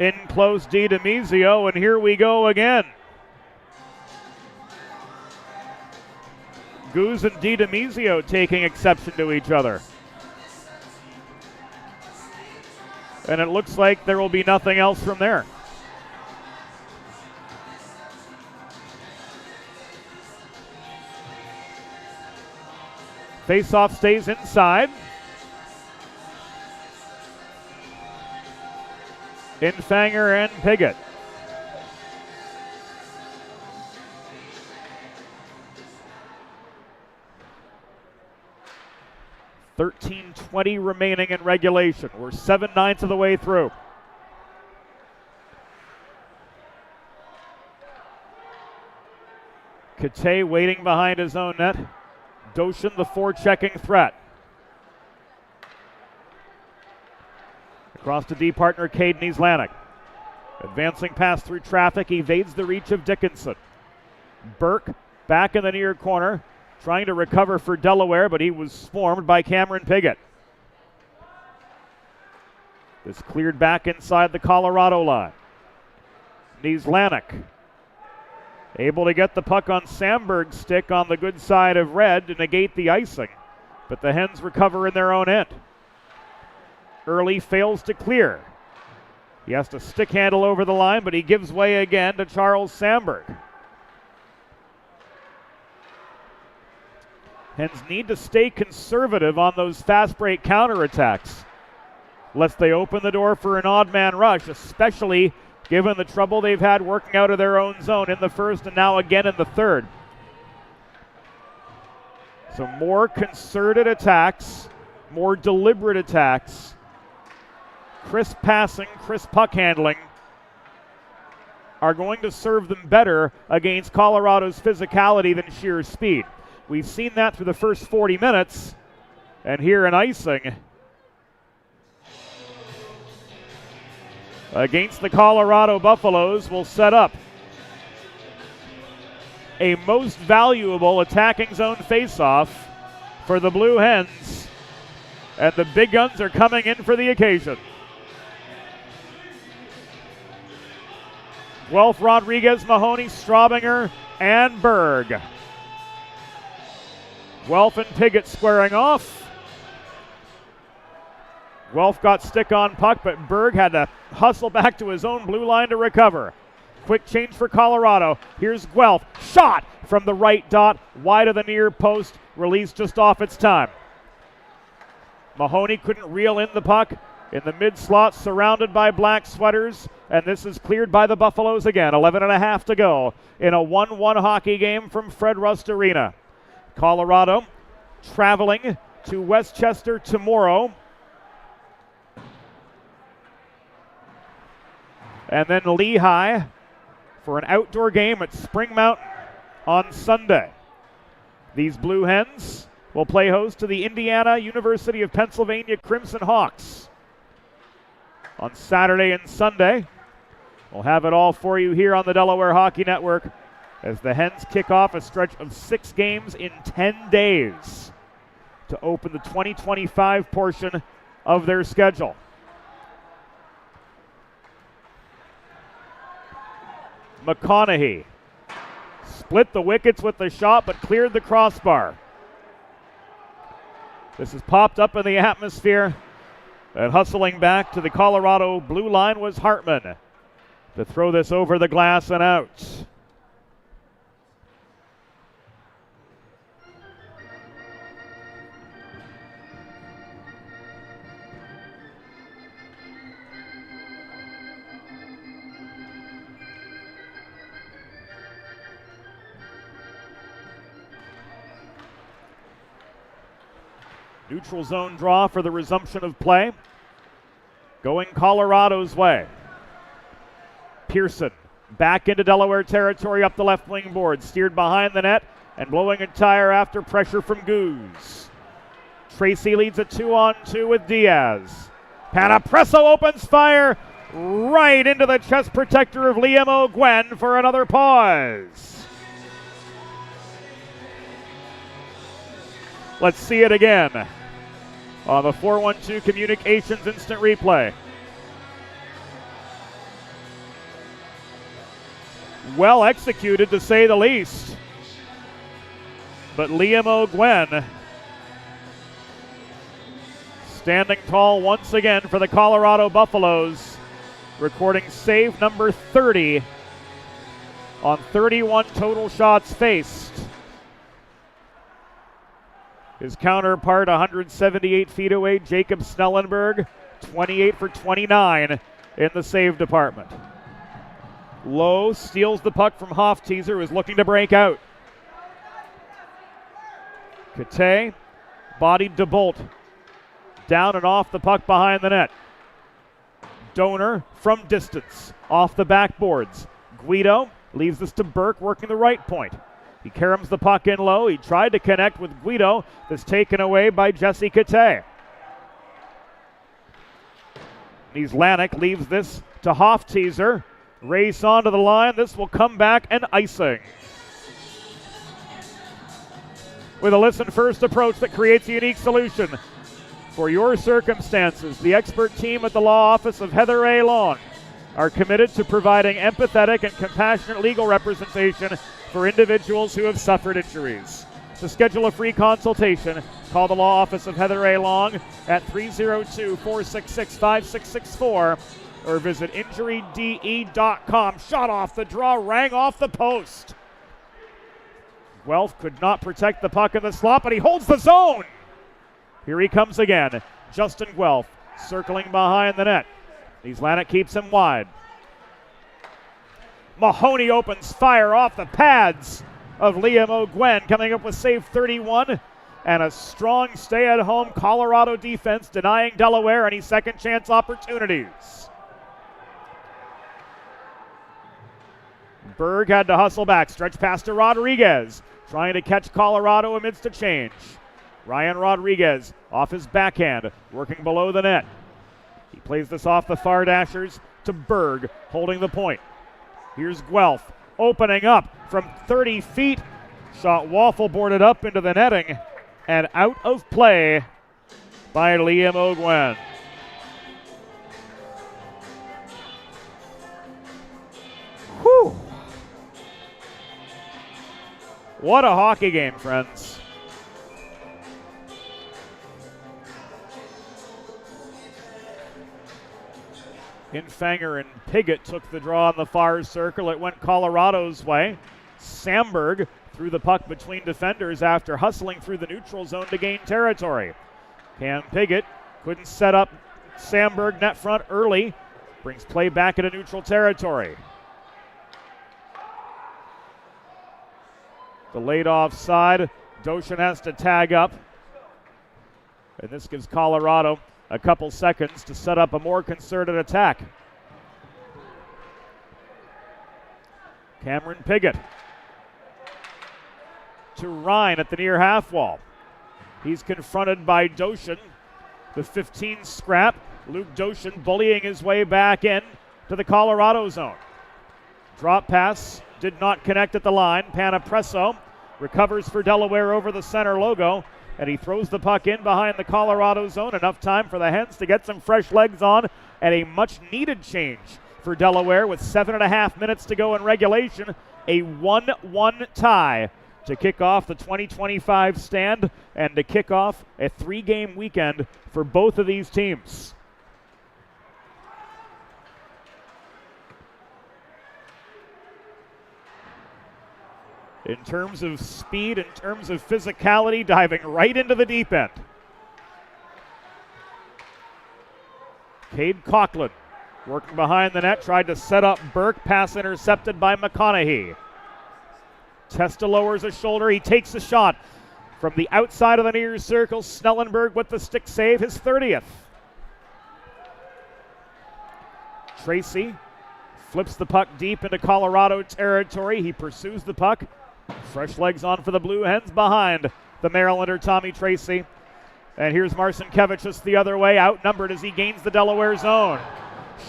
In close DiDemizio, and here we go again. Goose and DiDemizio taking exception to each other. And it looks like there will be nothing else from there. Faceoff stays inside. Infanger and Piggott. $13:20 remaining in regulation. We're 7/9 of the way through. Kate waiting behind his own net. Doshin, the forechecking threat. Across to D partner Caden Islanik. Advancing pass through traffic, evades the reach of Dickinson. Burke back in the near corner, trying to recover for Delaware, but he was swarmed by Cameron Piggott. This cleared back inside the Colorado line. Islanik able to get the puck on Sandberg's stick on the good side of red to negate the icing, but the Hens recover in their own end. Early fails to clear. He has to stick handle over the line, but he gives way again to Charles Sandberg. Hens need to stay conservative on those fast break counterattacks, lest they open the door for an odd man rush, especially given the trouble they've had working out of their own zone in the first and now again in the third. So more concerted attacks, more deliberate attacks, crisp passing, crisp puck handling are going to serve them better against Colorado's physicality than sheer speed. We've seen that through the first 40 minutes, and here in icing against the Colorado Buffaloes will set up a most valuable attacking zone faceoff for the Blue Hens, and the big guns are coming in for the occasion. Guelph, Rodriguez, Mahoney, Straubinger, and Berg. Guelph and Piggott squaring off. Guelph got stick on puck, but Berg had to hustle back to his own blue line to recover. Quick change for Colorado. Here's Guelph. Shot from the right dot, wide of the near post, released just off its time. Mahoney couldn't reel in the puck in the mid-slot, surrounded by black sweaters, and this is cleared by the Buffaloes again. 11:30 to go in a 1-1 hockey game from Fred Rust Arena. Colorado traveling to Westchester tomorrow. And then Lehigh for an outdoor game at Spring Mountain on Sunday. These Blue Hens will play host to the Indiana University of Pennsylvania Crimson Hawks on Saturday and Sunday. We'll have it all for you here on the Delaware Hockey Network as the Hens kick off a stretch of 6 games in 10 days to open the 2025 portion of their schedule. McConaughey split the wickets with the shot but cleared the crossbar. This is popped up in the atmosphere, and hustling back to the Colorado blue line was Hartman to throw this over the glass and out. Neutral zone draw for the resumption of play. Going Colorado's way. Pearson back into Delaware territory up the left wing board. Steered behind the net and blowing a tire after pressure from Goose. Tracy leads a 2-on-2 with Diaz. Panapresso opens fire right into the chest protector of Liam O'Gwen for another pause. Let's see it again on the 412 Communications Instant Replay. Well executed, to say the least. But Liam O'Gwen standing tall once again for the Colorado Buffaloes, recording save number 30 on 31 total shots faced. His counterpart, 178 feet away, Jacob Snellenberg, 28 for 29 in the save department. Lowe steals the puck from Hofteaser, who is looking to break out. Kate bodied DeBolt. Down and off the puck behind the net. Donor from distance, off the backboards. Guido leaves this to Burke, working the right point. He caroms the puck in low. He tried to connect with Guido. That's taken away by Jesse Kate. Lanik leaves this to Hofteaser. Race onto the line. This will come back and icing. With a listen-first approach that creates a unique solution for your circumstances, the expert team at the law office of Heather A. Long are committed to providing empathetic and compassionate legal representation for individuals who have suffered injuries. To schedule a free consultation, call the law office of Heather A. Long at 302-466-5664 or visit injuryde.com. Shot off the draw, rang off the post. Guelph could not protect the puck in the slot, but he holds the zone. Here he comes again. Justin Guelph circling behind the net. Lanik keeps him wide. Mahoney opens fire off the pads of Liam O'Gwen, coming up with save 31 and a strong stay-at-home Colorado defense denying Delaware any second chance opportunities. Berg had to hustle back, stretch pass to Rodriguez, trying to catch Colorado amidst a change. Ryan Rodriguez off his backhand, working below the net. He plays this off the far dashers to Berg, holding the point. Here's Guelph opening up from 30 feet. Shot waffle boarded up into the netting and out of play by Liam O'Gwen. Whew. What a hockey game, friends. Infanger and Piggott took the draw on the far circle. It went Colorado's way. Samberg threw the puck between defenders after hustling through the neutral zone to gain territory. Cam Piggott couldn't set up Samberg net front early. Brings play back into neutral territory. Delayed offside. Doshin has to tag up. And this gives Colorado a couple seconds to set up a more concerted attack. Cameron Piggott to Ryan at the near half wall. He's confronted by Doshin. The 15 scrap. Luke Doshin bullying his way back in to the Colorado zone. Drop pass did not connect at the line. Panapresso recovers for Delaware over the center logo, and he throws the puck in behind the Colorado zone. Enough time for the Hens to get some fresh legs on, and a much-needed change for Delaware with 7.5 minutes to go in regulation. A 1-1 tie to kick off the 2025 stand and to kick off a 3-game weekend for both of these teams. In terms of speed, in terms of physicality, diving right into the deep end. Cade Coughlin working behind the net, tried to set up Burke, pass intercepted by McConaughey. Testa lowers a shoulder, he takes a shot from the outside of the near circle. Snellenberg with the stick save, his 30th. Tracy flips the puck deep into Colorado territory. He pursues the puck. Fresh legs on for the Blue Hens behind the Marylander Tommy Tracy. And here's Marcinkiewicz just the other way, outnumbered as he gains the Delaware zone.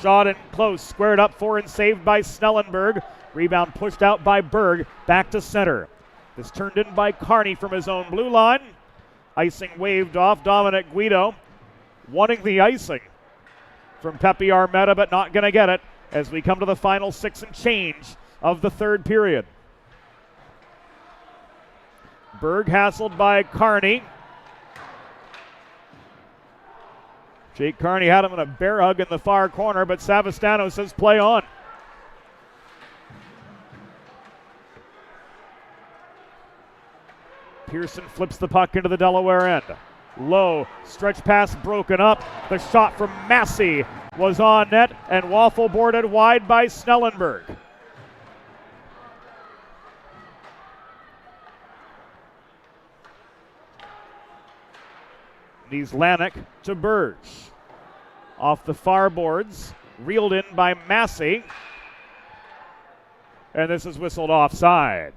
Shot in close, squared up for and saved by Snellenberg. Rebound pushed out by Berg, back to center. This turned in by Carney from his own blue line. Icing waved off. Dominic Guido wanting the icing from Pepe Armetta, but not going to get it as we come to the final 6 and change of the third period. Berg hassled by Carney. Jake Carney had him in a bear hug in the far corner, but Savastano says play on. Pearson flips the puck into the Delaware end. Low, stretch pass broken up. The shot from Massey was on net and waffle boarded wide by Snellenberg. Nieslanik to Burge. Off the far boards, reeled in by Massey. And this is whistled offside.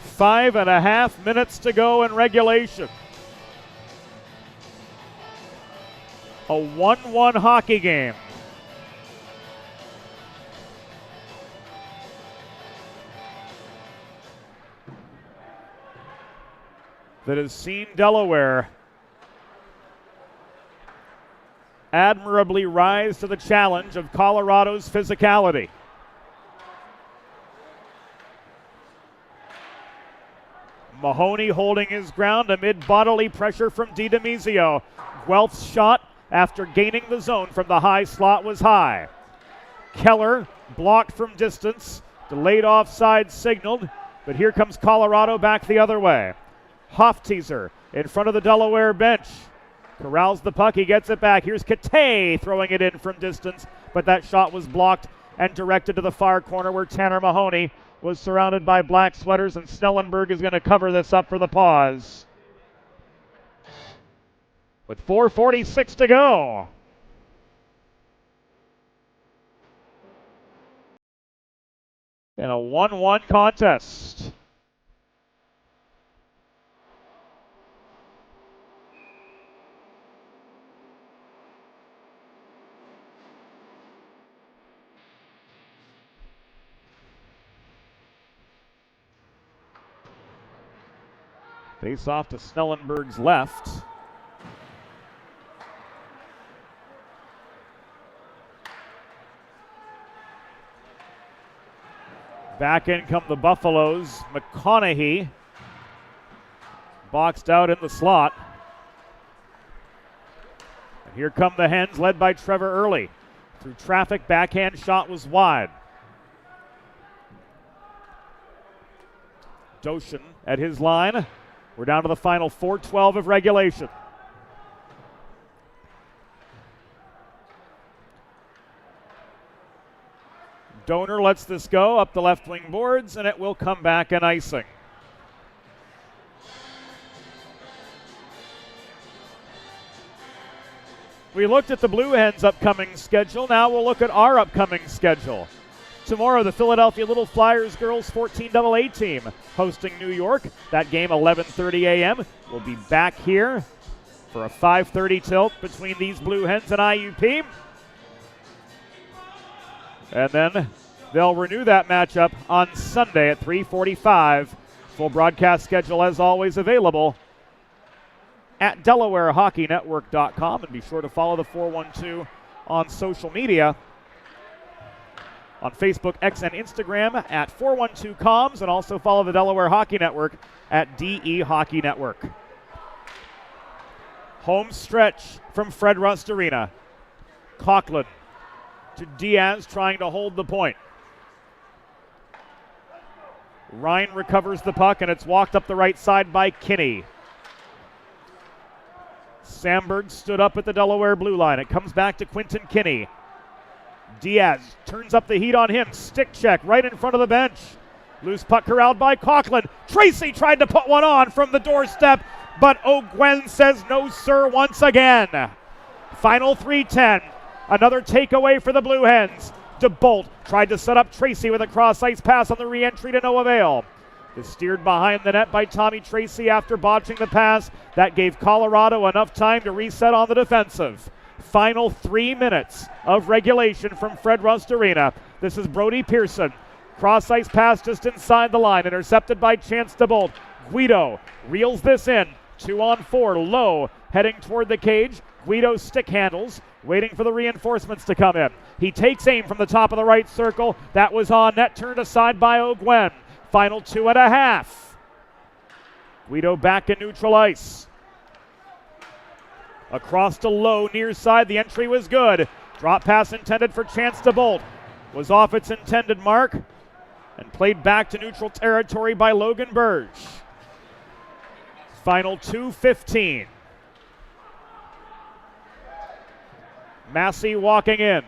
Five and a half minutes to go in regulation. A 1-1 hockey game. That has seen Delaware admirably rise to the challenge of Colorado's physicality. Mahoney holding his ground amid bodily pressure from DiDomizio. Guelph's shot after gaining the zone from the high slot was high. Keller blocked from distance, delayed offside signaled, but here comes Colorado back the other way. Hofteaser in front of the Delaware bench. Corrals the puck, he gets it back. Here's Kate throwing it in from distance, but that shot was blocked and directed to the far corner where Tanner Mahoney was surrounded by black sweaters, and Snellenberg is going to cover this up for the pause. With 4:46 to go. In a 1-1 contest. Face off to Snellenberg's left. Back in come the Buffaloes. McConaughey boxed out in the slot. And here come the Hens, led by Trevor Early. Through traffic, backhand shot was wide. Doshin at his line. We're down to the final 4:12 of regulation. Donor lets this go up the left wing boards, and it will come back in icing. We looked at the Blue Hens' upcoming schedule. Now we'll look at our upcoming schedule. Tomorrow, the Philadelphia Little Flyers girls 14AA team hosting New York. That game 11:30 a.m. We'll be back here for a 5:30 tilt between these Blue Hens and IUP. And then they'll renew that matchup on Sunday at 3:45. Full broadcast schedule, as always, available at DelawareHockeyNetwork.com. And be sure to follow the 412 on social media. On Facebook, X, and Instagram at 412comms, and also follow the Delaware Hockey Network at DE Hockey Network. Home stretch from Fred Rust Arena. Coughlin to Diaz, trying to hold the point. Ryan recovers the puck, and it's walked up the right side by Kinney. Sandberg stood up at the Delaware blue line. It comes back to Quentin Kinney. Diaz turns up the heat on him. Stick check right in front of the bench. Loose puck corralled by Coughlin. Tracy tried to put one on from the doorstep, but O'Gwen says no, sir, once again. Final 3:10. Another takeaway for the Blue Hens. DeBolt tried to set up Tracy with a cross-ice pass on the re-entry to no avail. Is steered behind the net by Tommy Tracy after botching the pass. That gave Colorado enough time to reset on the defensive. Final 3 minutes of regulation from Fred Rust Arena. This is Brody Pearson. Cross-ice pass just inside the line, intercepted by Chance DeBolt. Guido reels this in. 2-on-4, low, heading toward the cage. Guido stick handles, waiting for the reinforcements to come in. He takes aim from the top of the right circle. That was on net, turned aside by O'Gwen. Final 2.5. Guido back in neutral ice. Across to low, near side, the entry was good. Drop pass intended for Chance DeBolt. Was off its intended mark and played back to neutral territory by Logan Burge. Final 2:15. Massey walking in.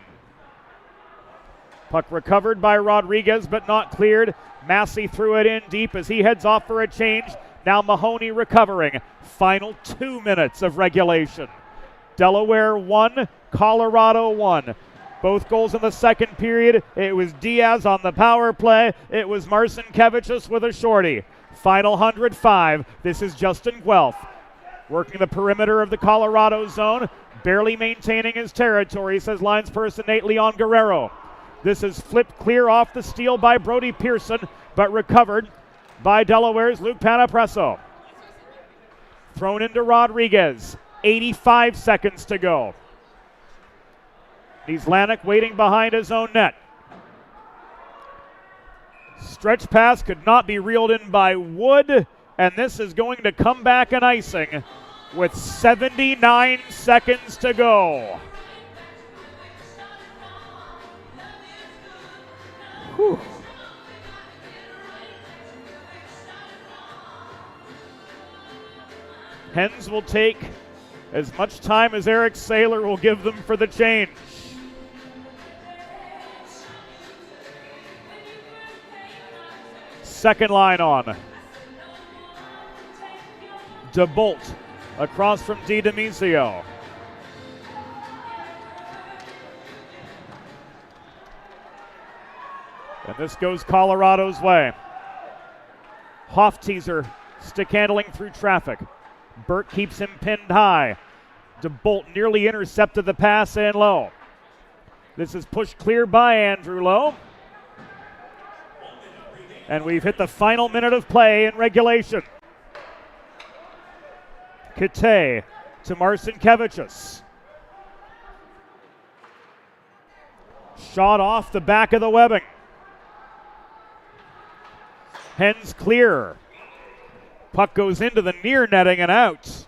Puck recovered by Rodriguez, but not cleared. Massey threw it in deep as he heads off for a change. Now Mahoney recovering. Final 2 minutes of regulation. Delaware 1, Colorado 1. Both goals in the second period. It was Diaz on the power play. It was Marcinkevichus with a shorty. Final 105. This is Justin Guelph working the perimeter of the Colorado zone, barely maintaining his territory, says linesperson Nate Leon Guerrero. This is flipped clear off the steal by Brody Pearson, but recovered by Delaware's Luke Panapresso. Thrown into Rodriguez. 85 seconds to go. Nieslanik waiting behind his own net. Stretch pass could not be reeled in by Wood, and this is going to come back in icing with 79 seconds to go. Whew. Hens will take as much time as Eric Saylor will give them for the change. Second line on. DeBolt across from DiDomizio. And this goes Colorado's way. Hofteaser stick handling through traffic. Burt keeps him pinned high. DeBolt nearly intercepted the pass in low. This is pushed clear by Andrew Lowe. And we've hit the final minute of play in regulation. Kite to Marcinkevichus. Shot off the back of the webbing. Hens clear. Puck goes into the near netting and out.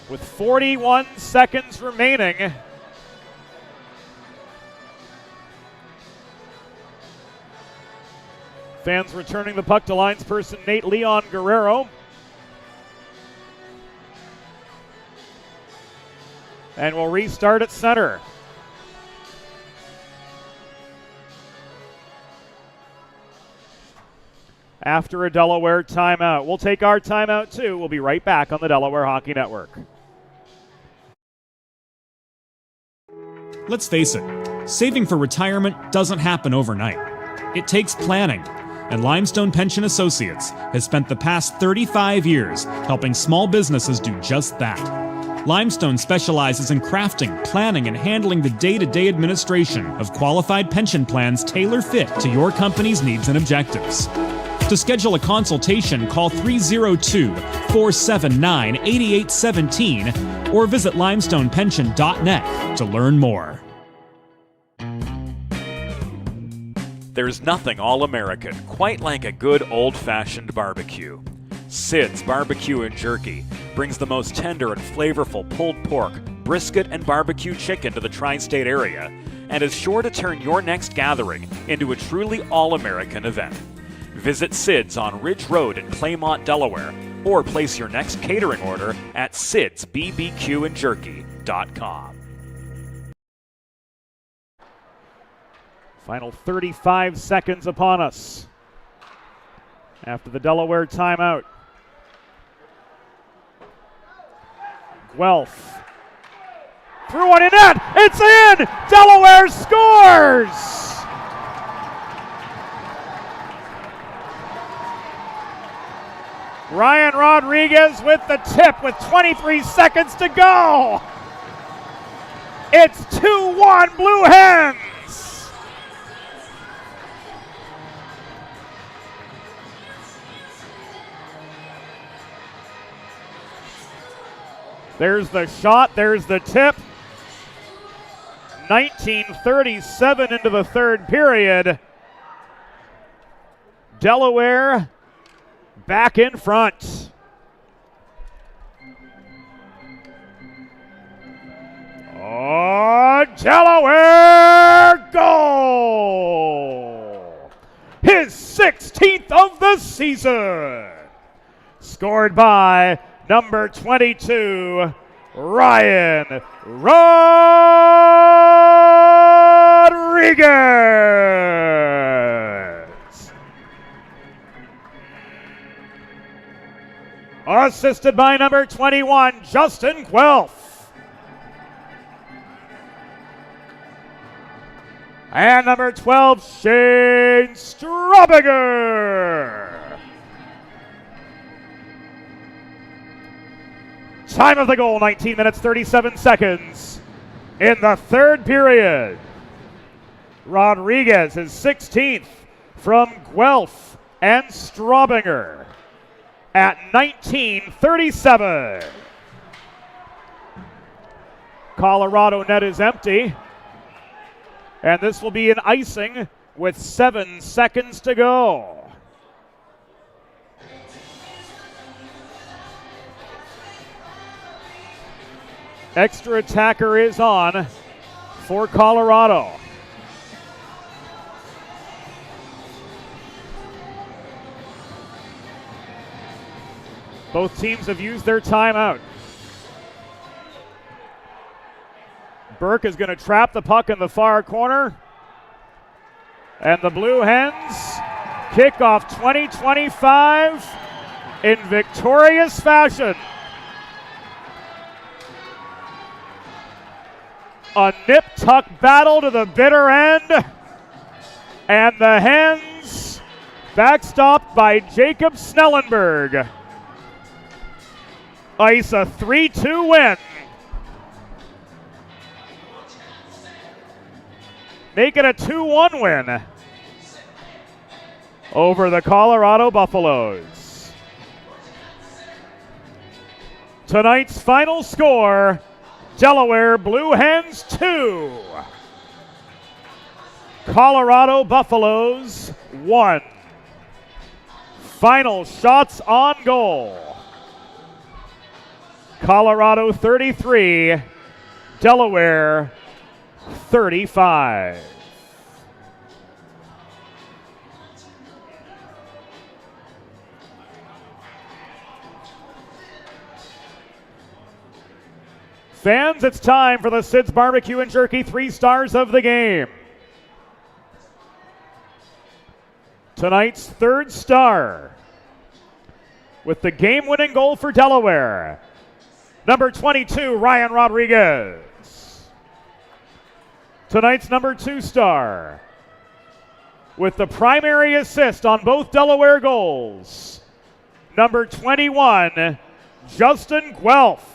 With 41 seconds remaining. Fans returning the puck to linesperson Nate Leon Guerrero. And we'll restart at center. After a Delaware timeout. We'll take our timeout too. We'll be right back on the Delaware Hockey Network. Let's face it, saving for retirement doesn't happen overnight. It takes planning, and Limestone Pension Associates has spent the past 35 years helping small businesses do just that. Limestone specializes in crafting, planning, and handling the day-to-day administration of qualified pension plans tailor-fit to your company's needs and objectives. To schedule a consultation, call 302-479-8817 or visit limestonepension.net to learn more. There's nothing all-American quite like a good old-fashioned barbecue. Sid's Barbecue and Jerky brings the most tender and flavorful pulled pork, brisket, and barbecue chicken to the tri-state area and is sure to turn your next gathering into a truly all-American event. Visit Sid's on Ridge Road in Claymont, Delaware, or place your next catering order at sidsbbqandjerky.com. Final 35 seconds upon us after the Delaware timeout. Guelph threw one in net. It's in! Delaware scores! Ryan Rodriguez with the tip with 23 seconds to go. It's 2-1 Blue Hens. There's the shot, there's the tip. 19:37 into the third period. Delaware back in front. Oh, Delaware goal! His 16th of the season. Scored by number 22, Ryan Rodriguez. Assisted by number 21, Justin Guelph. And number 12, Shane Straubinger. Time of the goal, 19 minutes, 37 seconds in the third period. Rodriguez, his 16th from Guelph and Straubinger at 19:37. Colorado net is empty, and this will be an icing with 7 seconds to go. Extra attacker is on for Colorado. Both teams have used their timeout. Burke is going to trap the puck in the far corner. And the Blue Hens kick off 2025 in victorious fashion. A nip-tuck battle to the bitter end. And the Hens, backstopped by Jacob Snellenberg, ice a 3-2 win. Make it a 2-1 win over the Colorado Buffaloes. Tonight's final score, Delaware Blue Hens 2, Colorado Buffaloes 1. Final shots on goal. Colorado 33, Delaware 35. Fans, it's time for the Sid's Barbecue and Jerky 3 stars of the game. Tonight's third star, with the game-winning goal for Delaware, number 22, Ryan Rodriguez. tonight's number 2 star, with the primary assist on both Delaware goals, number 21, Justin Guelph.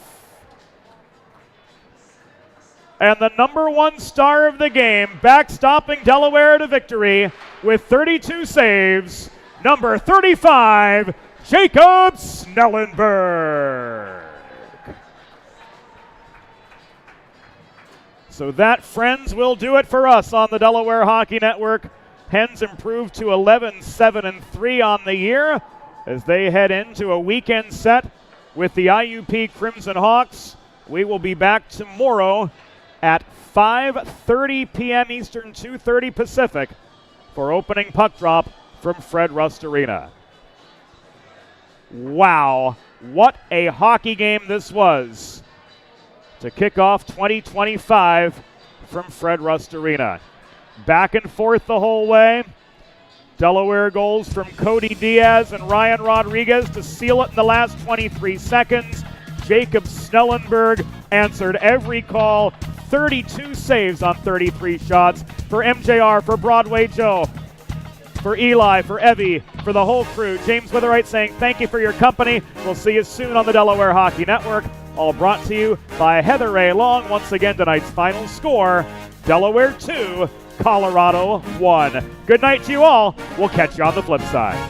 And the number 1 star of the game, backstopping Delaware to victory with 32 saves, number 35, Jacob Snellenberg. So that, friends, will do it for us on the Delaware Hockey Network. Hens improved to 11-7-3 on the year as they head into a weekend set with the IUP Crimson Hawks. We will be back tomorrow at 5:30 p.m. Eastern, 2:30 Pacific for opening puck drop from Fred Rust Arena. Wow, what a hockey game this was to kick off 2025 from Fred Rust Arena. Back and forth the whole way. Delaware goals from Cody Diaz and Ryan Rodriguez to seal it in the last 23 seconds. Jacob Snellenberg answered every call, 32 saves on 33 shots for MJR, for Broadway Joe, for Eli, for Evie, for the whole crew. James Witherite saying thank you for your company. We'll see you soon on the Delaware Hockey Network. All brought to you by Heather A. Long. Once again, tonight's final score, Delaware 2, Colorado 1. Good night to you all. We'll catch you on the flip side.